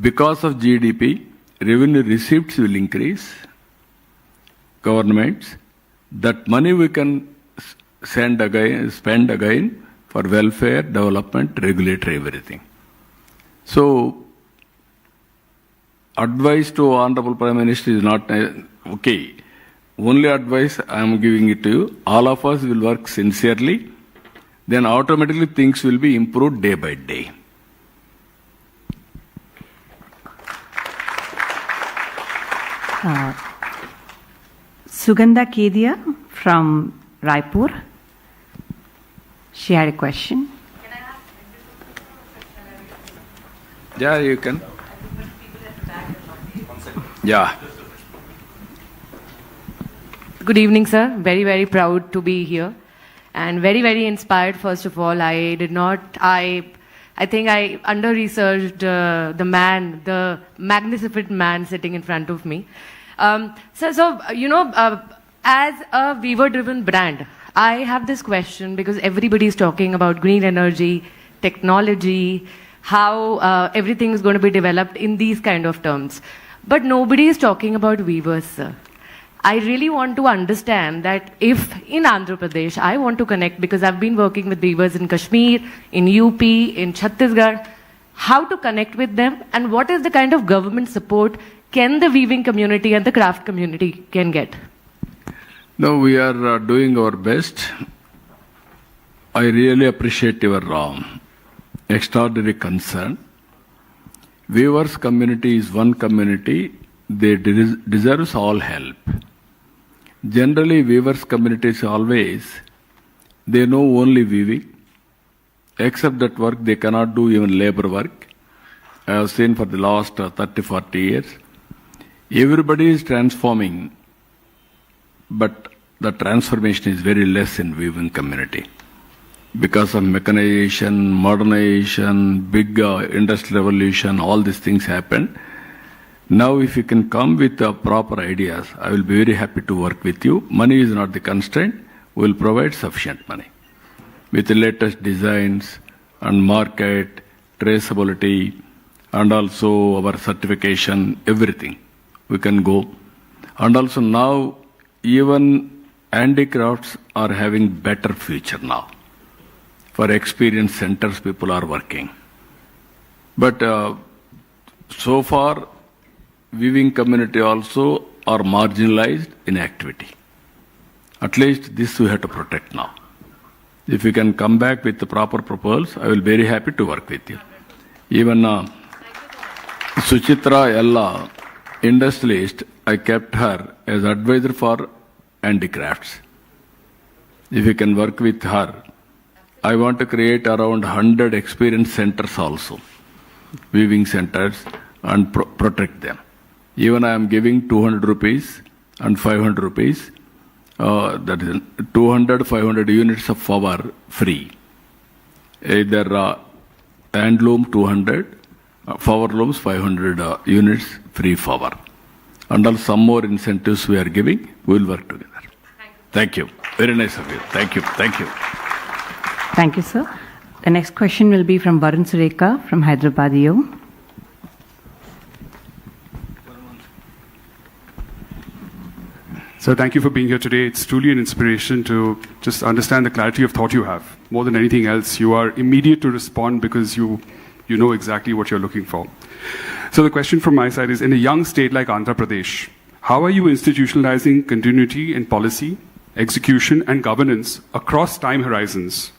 Because of GDP, revenue receipts will increase, governments. That money we can spend again for welfare, development, regulatory, everything. So, advice to Honorable Prime Minister is not okay. Only advice I am giving it to you. All of us will work sincerely. Then automatically things will be improved day by day. Sugandha Kedia from Raipur. She had a question. Yeah, you can. Yeah. Good evening, sir. Very, very proud to be here. And very, very inspired, first of all. I think I under-researched the magnificent man sitting in front of me. As a Weaver-driven brand, I have this question because everybody is talking about green energy, technology, how everything is going to be developed in these kind of terms. But nobody is talking about weavers, sir. I really want to understand that if in Andhra Pradesh, I want to connect because I've been working with weavers in Kashmir, in UP, in Chhattisgarh, how to connect with them and what is the kind of government support can the weaving community and the craft community can get? No, we are doing our best. I really appreciate your extraordinary concern. Weavers community is one community. They deserves all help. Generally, weavers communities always, they know only weaving. Except that work, they cannot do even labor work. I have seen for the last 30, 40 years. Everybody is transforming, but the transformation is very less in weaving community. Because of mechanization, modernization, big industrial revolution, all these things happened. Now, if you can come with proper ideas, I will be very happy to work with you. Money is not the constraint. We will provide sufficient money. With the latest designs and market, traceability, and also our certification, everything, we can go. And also now, even handicrafts are having better future now. For experience centers, people are working. But so far, weaving community also are marginalized in activity. At least this we have to protect now. If you can come back with the proper proposals, I will be very happy to work with you. Even Suchitra Ella, industrialist, I kept her as advisor for handicrafts. If you can work with her, I want to create around 100 experience centers also, weaving centers, and protect them. Even I am giving 200 rupees and 500 rupees, that is 200, 500 units of favour free. Either handloom 200, favour looms 500 units free favour. And also some more incentives we are giving, we will work together. Thank you. Very nice of you. Thank you. Thank you. Thank you, sir. The next question will be from Varun Sureka from Hyderabad EO. So thank you for being here today. It's truly an inspiration to just understand the clarity of thought you have. More than anything else, you are immediate to respond because you know exactly what you're looking for. So the question from my side is, in a young state like Andhra Pradesh, how are you institutionalizing continuity in policy execution, and governance across time horizons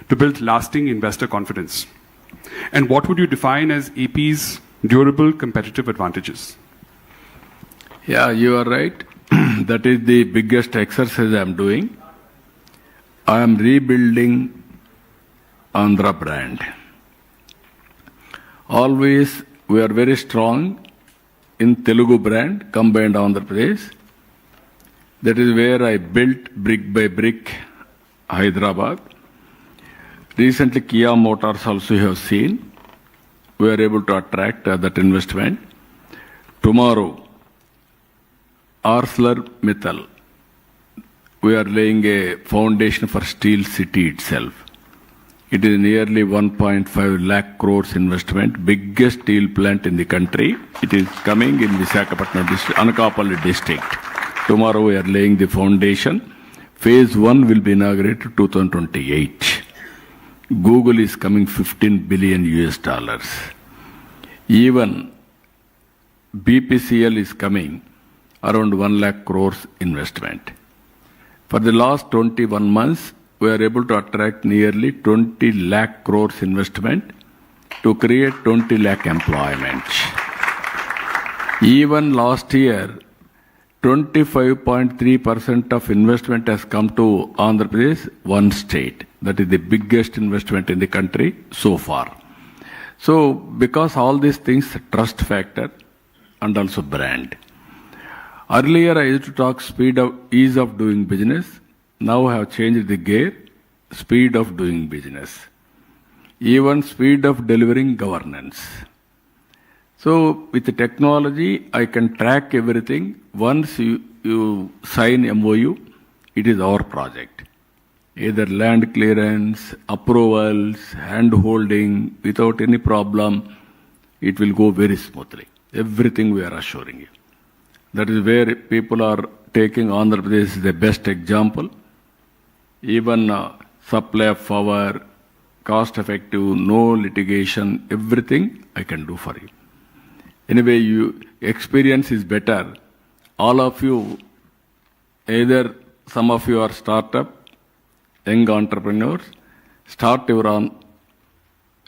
to build lasting investor confidence? And what would you define as AP's durable competitive advantages? Yeah, you are right. That is the biggest exercise I am doing. I am rebuilding Andhra brand. Always we are very strong in Telugu brand, combined Andhra Pradesh. That is where I built brick by brick Hyderabad. Recently, Kia Motors also you have seen. We are able to attract that investment. Tomorrow, ArcelorMittal, we are laying a foundation for Steel City itself. It is nearly 1.5 lakh crores investment, biggest steel plant in the country. It is coming in Visakhapatnam district, Anakapalli district. Tomorrow we are laying the foundation. Phase 1 will be inaugurated 2028. Google is coming $15 billion US. Even BPCL is coming around 1 lakh crores investment. For the last 21 months, we are able to attract nearly 20 lakh crores investment to create 20 lakh employment. Even last year, 25.3% of investment has come to Andhra Pradesh, one state. That is the biggest investment in the country so far. So, because all these things, trust factor and also brand. Earlier I used to talk ease of doing business. Now I have changed the gear, speed of doing business. Even speed of delivering governance. So with the technology, I can track everything. Once you sign MOU, it is our project. Either land clearance, approvals, hand-holding, without any problem, it will go very smoothly. Everything we are assuring you. That is where people are taking Andhra Pradesh as the best example. Even supply of power, cost-effective, no litigation, everything I can do for you. Anyway, experience is better. All of you, either some of you are startup, young entrepreneurs, start your own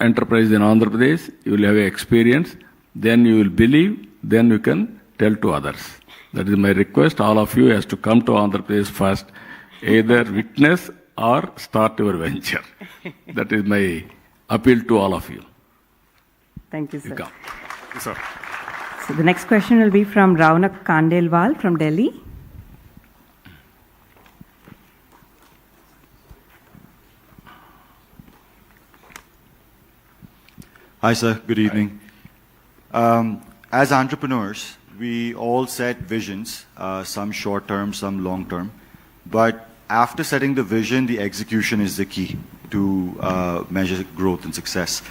enterprise in Andhra Pradesh, you will have experience, then you will believe, then you can tell to others. That is my request. All of you has to come to Andhra Pradesh first, either witness or start your venture. That is my appeal to all of you. Thank you, sir. Yes, sir. So the next question will be from Raunak Kandelwal from Delhi. Hi, sir. Good evening. As entrepreneurs, we all set visions, some short-term, some long-term. But after setting the vision, the execution is the key to measure growth and success.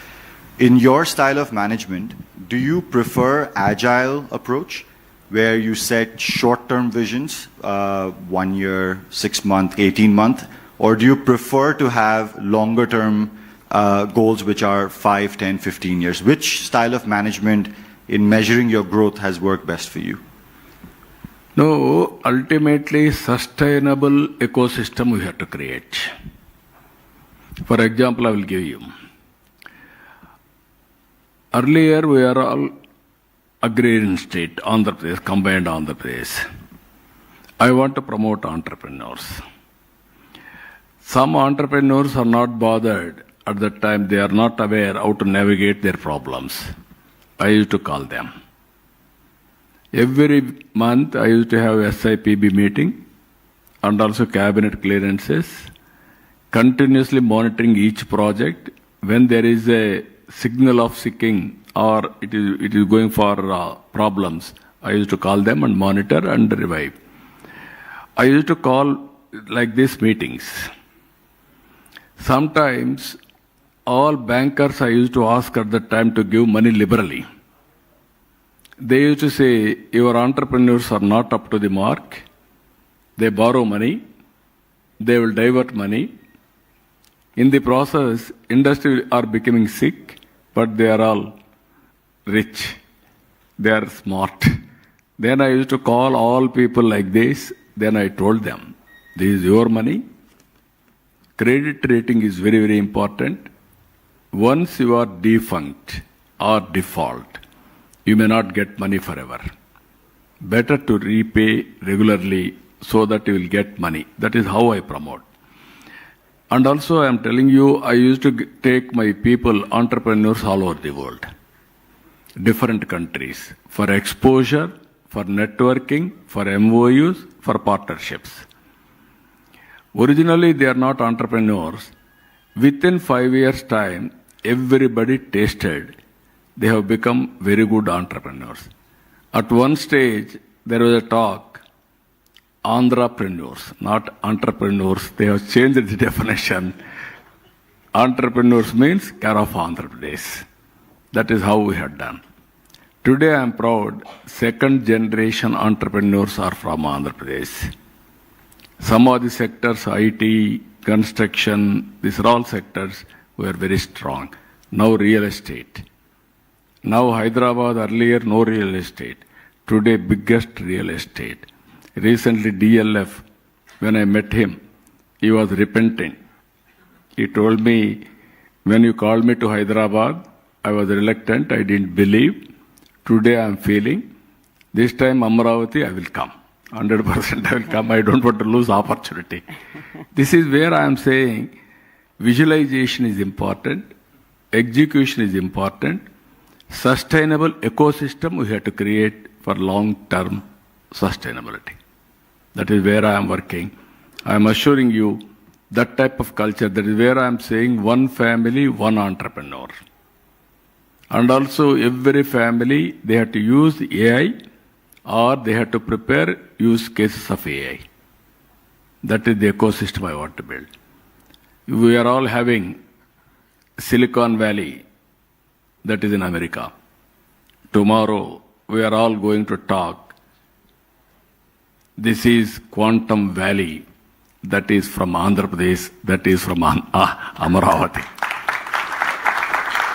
In your style of management, do you prefer agile approach, where you set short-term visions, 1 year, 6 month, 18 month, or do you prefer to have longer-term goals which are 5, 10, 15 years? Which style of management in measuring your growth has worked best for you? No, ultimately sustainable ecosystem we have to create. For example, I will give you. Earlier we are all agrarian state, Andhra Pradesh, combined Andhra Pradesh. I want to promote entrepreneurs. Some entrepreneurs are not bothered at that time, they are not aware how to navigate their problems. I used to call them. Every month I used to have SIPB meeting and also cabinet clearances, continuously monitoring each project. When there is a signal of seeking or it is going for problems, I used to call them and monitor and revive. I used to call like these meetings. Sometimes all bankers I used to ask at that time to give money liberally. They used to say, your entrepreneurs are not up to the mark. They borrow money. They will divert money. In the process, industry are becoming sick, but they are all rich. They are smart. Then I used to call all people like this. Then I told them, This is your money. Credit rating is very, very important. Once you are defunct or default, you may not get money forever. Better to repay regularly so that you will get money. That is how I promote. And also I am telling you, I used to take my people, entrepreneurs all over the world, different countries, for exposure, for networking, for MOUs, for partnerships. Originally, they are not entrepreneurs. Within 5 years' time, everybody tasted. They have become very good entrepreneurs. At one stage, there was a talk, Andhrapreneurs, not entrepreneurs. They have changed the definition. Entrepreneurs means care of Andhra Pradesh. That is how we have done. Today I am proud, second generation entrepreneurs are from Andhra Pradesh. Some of the sectors, IT, construction, these are all sectors were very strong. Now real estate. Now Hyderabad, earlier no real estate. Today biggest real estate. Recently DLF, when I met him, he was repentant. He told me, when you called me to Hyderabad, I was reluctant, I didn't believe. Today I am feeling, this time Amravati I will come. 100% I will come. I don't want to lose opportunity. This is where I am saying visualization is important, execution is important, sustainable ecosystem we have to create for long-term sustainability. That is where I am working. I am assuring you that type of culture, that is where I am saying one family, one entrepreneur. And also every family, they have to use AI or they have to prepare use cases of AI. That is the ecosystem I want to build. We are all having Silicon Valley, that is in America. Tomorrow, we are all going to talk. This is Quantum Valley, that is from Andhra Pradesh, that is from Amaravati.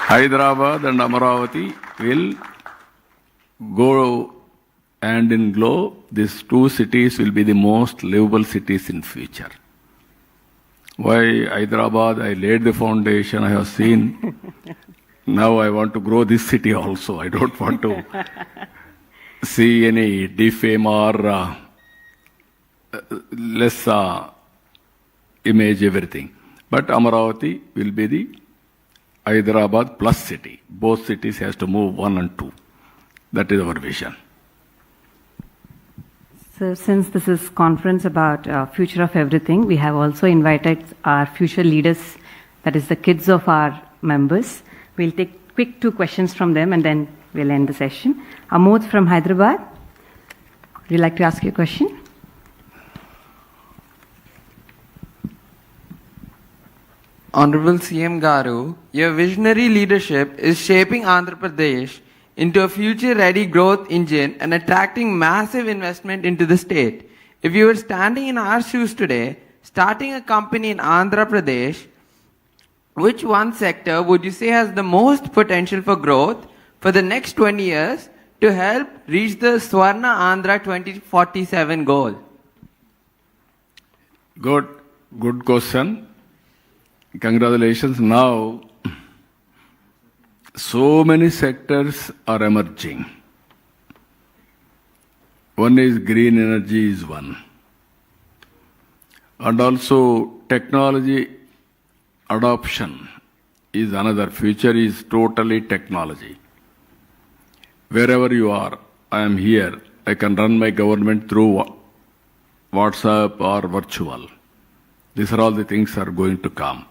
Hyderabad and Amaravati will go hand in glove. These two cities will be the most livable cities in future. Why Hyderabad? I laid the foundation, I have seen. Now I want to grow this city also. I don't want to see any defame or less image everything. But Amaravati will be the Hyderabad plus city. Both cities has to move 1 and 2. That is our vision. So since this is conference about future of everything, we have also invited our future leaders, that is the kids of our members. We'll take quick 2 questions from them and then we'll end the session. Amod from Hyderabad, would you like to ask your question? Honorable CM Garu, your visionary leadership is shaping Andhra Pradesh into a future-ready growth engine and attracting massive investment into the state. If you were standing in our shoes today, starting a company in Andhra Pradesh, which one sector would you say has the most potential for growth for the next 20 years to help reach the Swarna Andhra 2047 goal? Good question. Congratulations. Now, so many sectors are emerging. One is green energy is one. And also technology adoption is another. Future is totally technology. Wherever you are, I am here. I can run my government through WhatsApp or virtual. These are all the things that are going to come.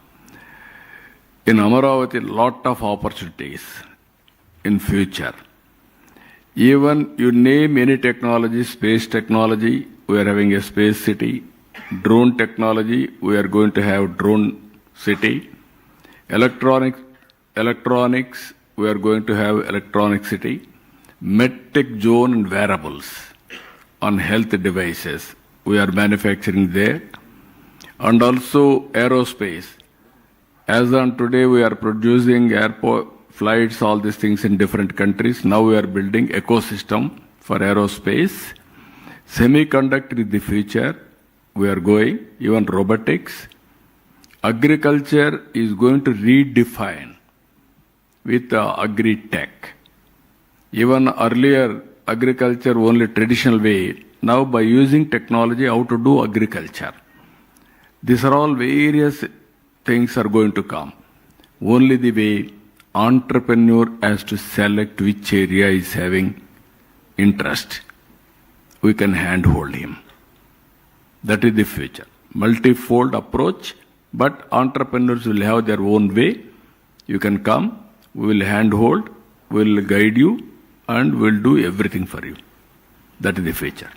In Amaravati, a lot of opportunities in future. Even you name any technology, space technology, we are having a space city. Drone technology, we are going to have drone city. Electronics, we are going to have electronic city. MedTech zone and wearables on health devices, we are manufacturing there. And also aerospace. As on today, we are producing airport flights, all these things in different countries. Now we are building ecosystem for aerospace. Semiconductor is the future. we are going, even robotics. Agriculture is going to redefine with agri-tech. Even earlier, agriculture only traditional way. Now by using technology, how to do agriculture. These are all various things are going to come. Only the way entrepreneur has to select which area is having interest. We can handhold him. That is the future. Multifold approach, but entrepreneurs will have their own way. You can come, we will handhold, we will guide you, and we will do everything for you. That is the future.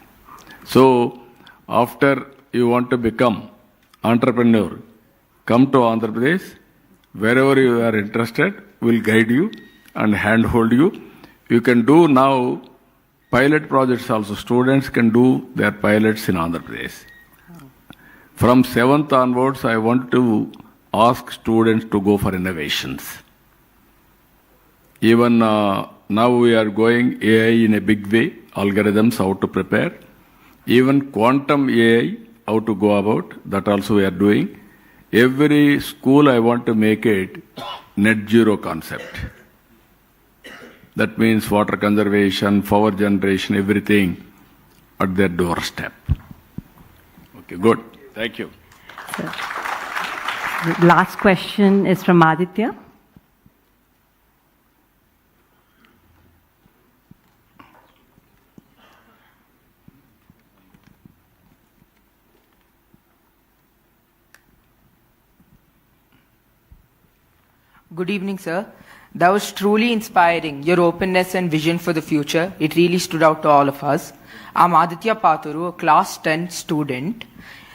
So, after you want to become entrepreneur, come to Andhra Pradesh. Wherever you are interested, we will guide you and handhold you. You can do now pilot projects also. Students can do their pilots in Andhra Pradesh. From 7th onwards, I want to ask students to go for innovations. Even now we are going AI in a big way, algorithms, how to prepare. Even quantum AI, how to go about, that also we are doing. Every school I want to make it net zero concept. That means water conservation, power generation, everything at their doorstep. Okay, good. Thank you. Last question is from Aditya. Good evening, sir. That was truly inspiring, your openness and vision for the future. It really stood out to all of us. I'm Aditya Paturu, a class 10 student.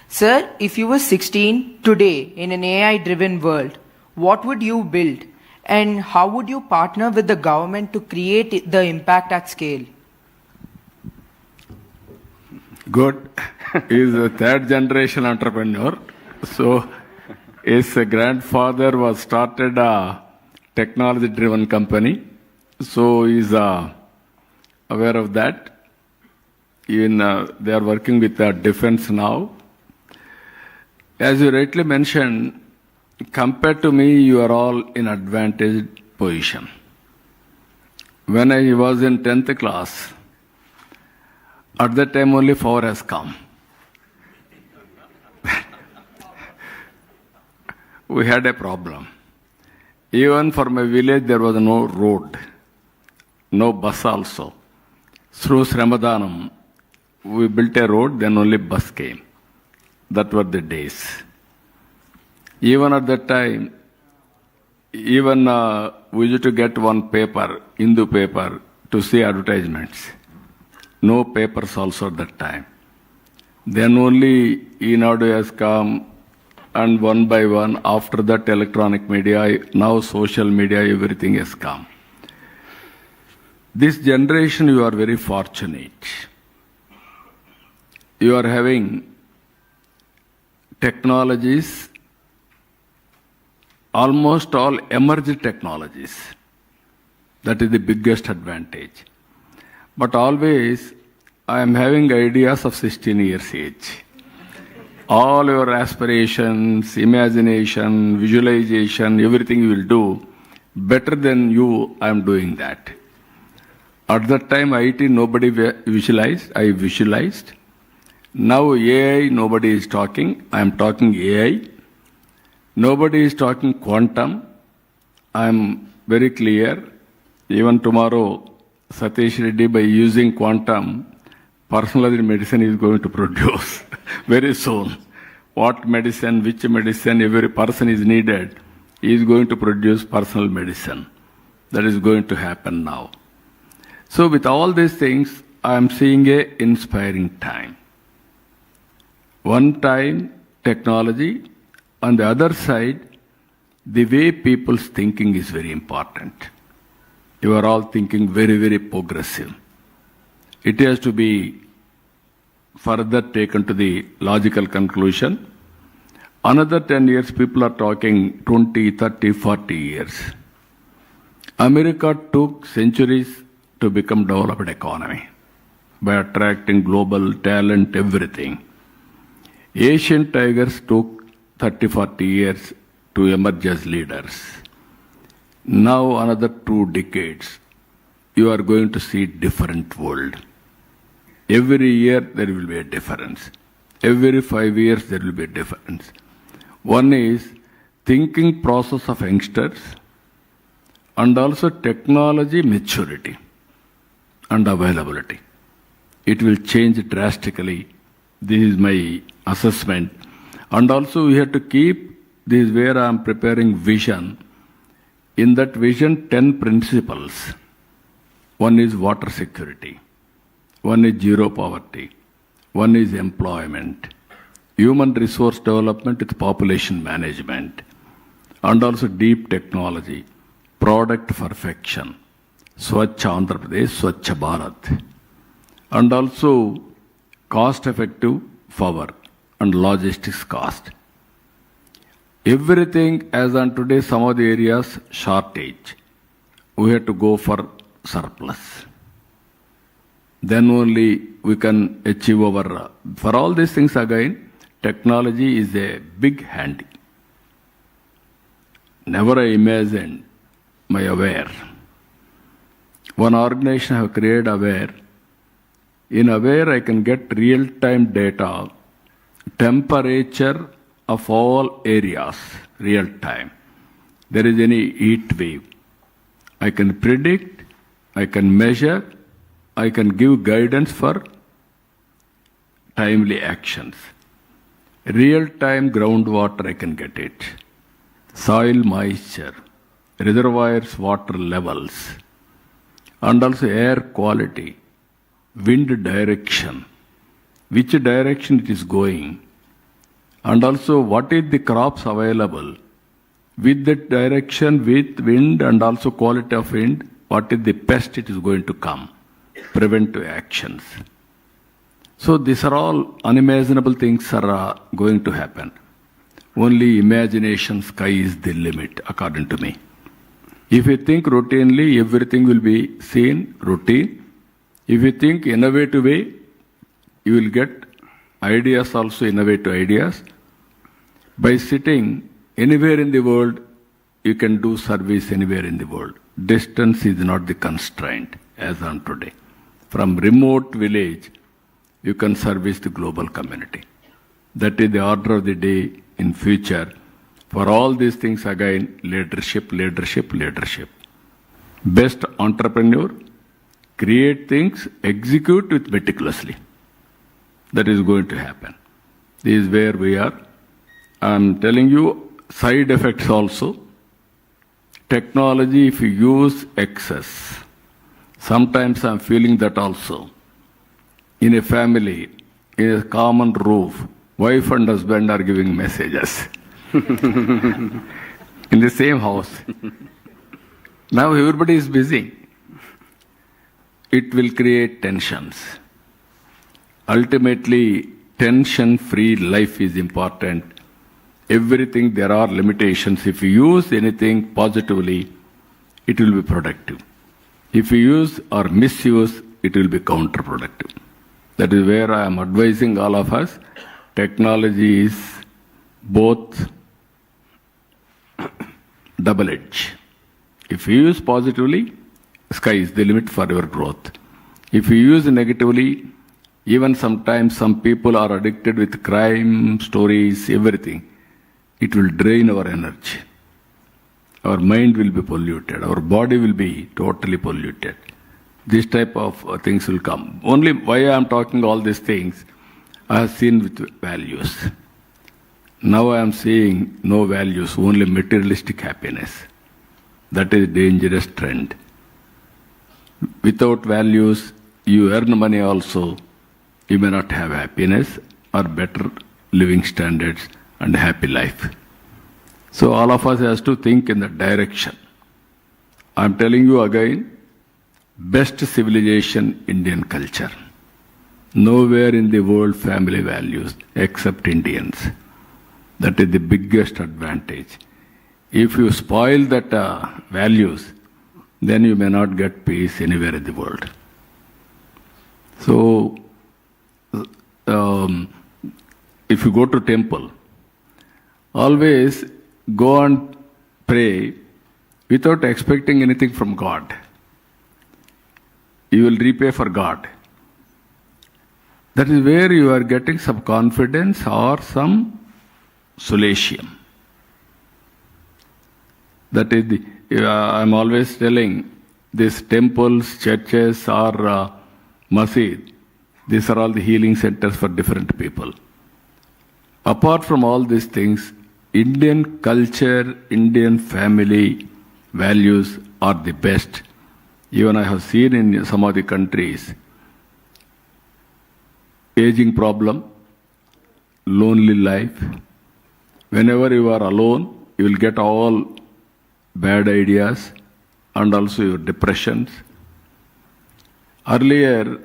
Sir, if you were 16 today in an AI-driven world, what would you build? And how would you partner with the government to create the impact at scale? Good. He is a third generation entrepreneur. So his grandfather was started a technology-driven company. So he is aware of that. Even they are working with defense now. As you rightly mentioned, compared to me, you are all in advantaged position. When I was in 10th class, at that time only 4 has come. We had a problem. Even for my village, there was no road, no bus also. Through Sramadhanam, we built a road, then only bus came. That were the days. Even at that time, even we used to get one paper, Hindu paper, to see advertisements. No papers also at that time. Then only Enadu has come, and one by one, after that electronic media, now social media, everything has come. This generation, you are very fortunate. You are having technologies, almost all emerging technologies. That is the biggest advantage. But always, I am having ideas of 16 years age. All your aspirations, imagination, visualization, everything you will do, better than you, I am doing that. At that time, IT, nobody visualized, I visualized. Now AI, nobody is talking. I am talking AI. Nobody is talking quantum. I am very clear. Even tomorrow, Satish Reddy, by using quantum, personalized medicine is going to produce very soon. What medicine, which medicine, every person is needed, he is going to produce personal medicine. That is going to happen now. So with all these things, I am seeing an inspiring time. One time, technology. On the other side, the way people's thinking is very important. You are all thinking very, very progressive. It has to be further taken to the logical conclusion. Another 10 years, people are talking 20, 30, 40 years. America took centuries to become developed economy by attracting global talent, everything. Asian tigers took 30, 40 years to emerge as leaders. Now another 2 decades, you are going to see different world. Every year there will be a difference. Every 5 years there will be a difference. One is thinking process of youngsters and also technology maturity and availability. It will change drastically. This is my assessment. And also we have to keep, this is where I am preparing vision. In that vision, 10 principles. One is water security. One is zero poverty. One is employment. Human resource development with population management. And also deep technology. Product perfection. Swachh Andhra Pradesh, Swachh Bharat. And also cost-effective power and logistics cost. Everything as on today, some of the areas shortage. We have to go for surplus. Then only we can achieve our, for all these things again, technology is a big handy. Never I imagined my Aware. One organization have created Aware. In Aware, I can get real-time data, temperature of all areas, real-time. There is any heat wave. I can predict, I can measure, I can give guidance for timely actions. Real-time groundwater, I can get it. Soil moisture, reservoirs water levels, and also air quality, wind direction, which direction it is going, and also what is the crops available, with the direction, with wind and also quality of wind, what is the pest it is going to come, preventive actions. So these are all unimaginable things are going to happen. Only imagination, sky is the limit, according to me. If you think routinely, everything will be seen routine. If you think innovative way, you will get ideas also, innovative ideas. By sitting anywhere in the world, you can do service anywhere in the world. Distance is not the constraint as on today. From remote village, you can service the global community. That is the order of the day in future. For all these things, again, leadership, leadership, leadership. Best entrepreneur, create things, execute with meticulously. That is going to happen. This is where we are. I am telling you side effects also. Technology, if you use excess, sometimes I am feeling that also. In a family, in a common roof, wife and husband are giving messages. In the same house. Now everybody is busy. It will create tensions. Ultimately, tension-free life is important. Everything, there are limitations. If you use anything positively, it will be productive. If you use or misuse, it will be counterproductive. That is where I am advising all of us. Technology is both double-edged. If you use positively, sky is the limit for your growth. If you use negatively, even sometimes some people are addicted with crime, stories, everything. It will drain our energy. Our mind will be polluted. Our body will be totally polluted. This type of things will come. Only why I am talking all these things, I have seen with values. Now I am seeing no values, only materialistic happiness. That is a dangerous trend. Without values, you earn money also, you may not have happiness or better living standards and happy life. So all of us has to think in that direction. I am telling you again, best civilization, Indian culture. Nowhere in the world family values except Indians. That is the biggest advantage. If you spoil that values, then you may not get peace anywhere in the world. So, if you go to temple, always go and pray without expecting anything from God. You will repay for God. That is where you are getting some confidence or some solatium. That is the, I'm always telling, these temples, churches or masjid, these are all the healing centers for different people. Apart from all these things, Indian culture, Indian family values are the best. Even I have seen in some of the countries, aging problem, lonely life. Whenever you are alone, you will get all bad ideas and also your depressions. Earlier,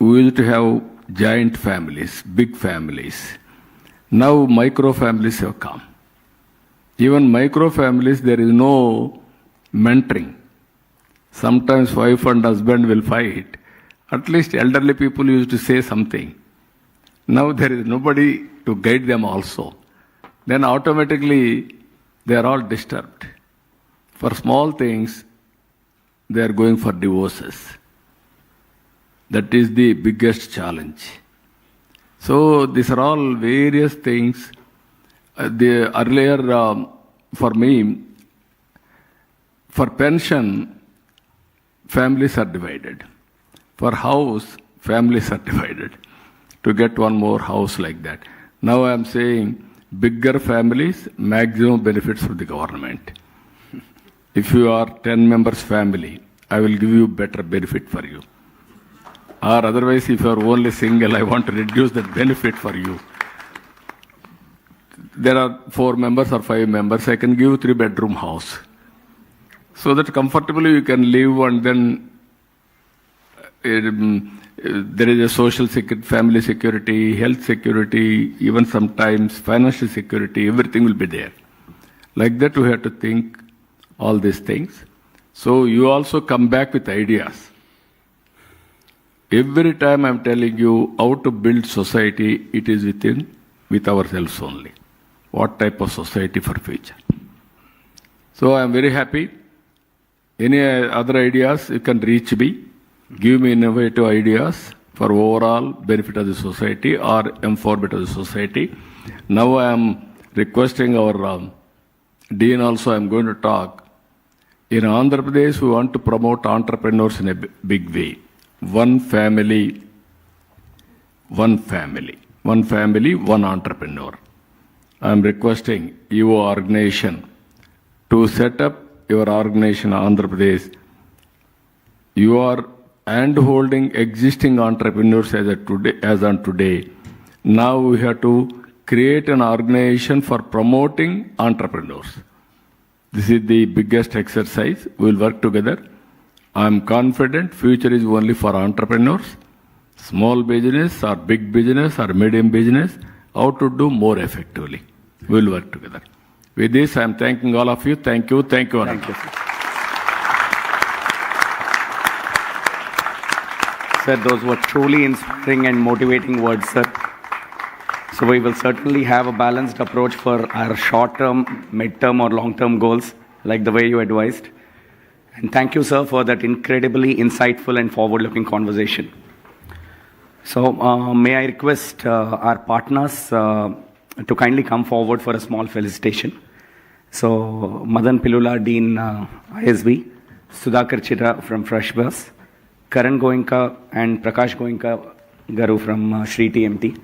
we used to have giant families, big families. Now micro families have come. Even micro families, there is no mentoring. Sometimes wife and husband will fight. At least elderly people used to say something. Now there is nobody to guide them also. Then automatically they are all disturbed. For small things, they are going for divorces. That is the biggest challenge. So these are all various things. Earlier, for me, for pension, families are divided. For house, families are divided. To get one more house like that. Now I am saying bigger families, maximum benefits for the government. If you are 10 members family, I will give you better benefit for you. Or otherwise, if you are only single, I want to reduce that benefit for you. There are 4 members or 5 members, I can give you 3-bedroom house. So that comfortably you can live, and then there is a social security, family security, health security, even sometimes financial security, everything will be there. Like that we have to think all these things. So you also come back with ideas. Every time I am telling you how to build society, it is with ourselves only. What type of society for future? So I am very happy. Any other ideas, you can reach me. Give me innovative ideas for overall benefit of the society or empowerment of the society. Now I am requesting our Dean also, I am going to talk. In Andhra Pradesh, we want to promote entrepreneurs in a big way. One family, one entrepreneur. I am requesting your organization to set up your organization in Andhra Pradesh. You are hand-holding existing entrepreneurs as on today. Now we have to create an organization for promoting entrepreneurs. This is the biggest exercise. We will work together. I am confident future is only for entrepreneurs, small business or big business or medium business, how to do more effectively. We will work together. With this, I am thanking all of you. Thank you. Thank you. Thank you. Sir, those were truly inspiring and motivating words, sir. So we will certainly have a balanced approach for our short-term, mid-term or long-term goals, like the way you advised. And thank you, sir, for that incredibly insightful and forward-looking conversation. So may I request our partners to kindly come forward for a small felicitation. So Madan Pilula, Dean ISB, Sudhakar Chitra from Fresh Bus, Karan Goenka and Prakash Goenka Garu from Shri TMT.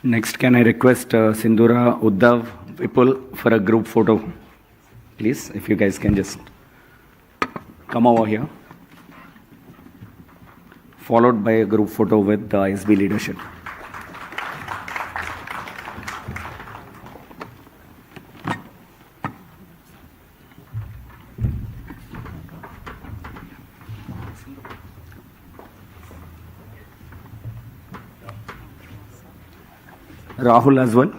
Next, can I request Sindhura, Uddhav, Vipul for a group photo, please, if you guys can just come over here, followed by a group photo with the ISB leadership. Rahul as well.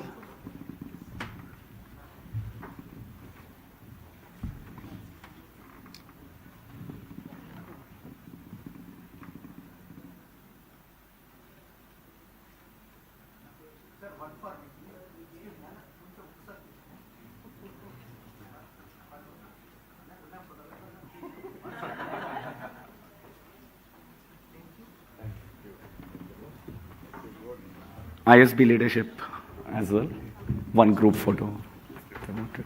ISB leadership as well. One group photo. Okay.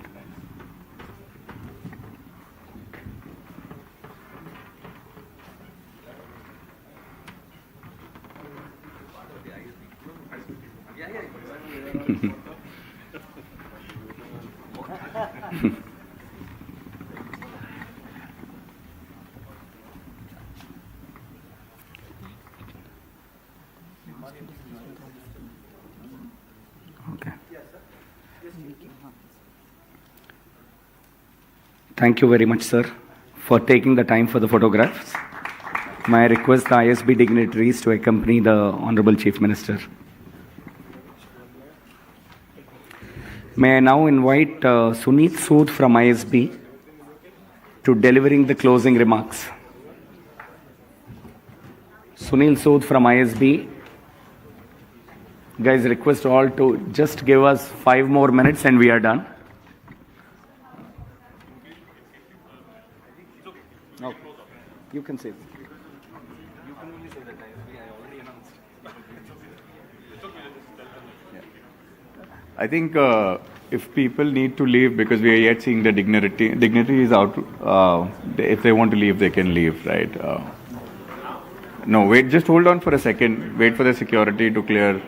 Thank you very much, sir, for taking the time for the photographs. May I request the ISB dignitaries to accompany the Honorable Chief Minister. May I now invite Suneet Sood from ISB to delivering the closing remarks. Sunil Sood from ISB. Guys, request all to just give us 5 more minutes and we are done. No, you can say. You can only say that I already announced. I think if people need to leave because we are yet seeing the dignity is out. If they want to leave, they can leave, right? No, wait, just hold on for a second. Wait for the security to clear.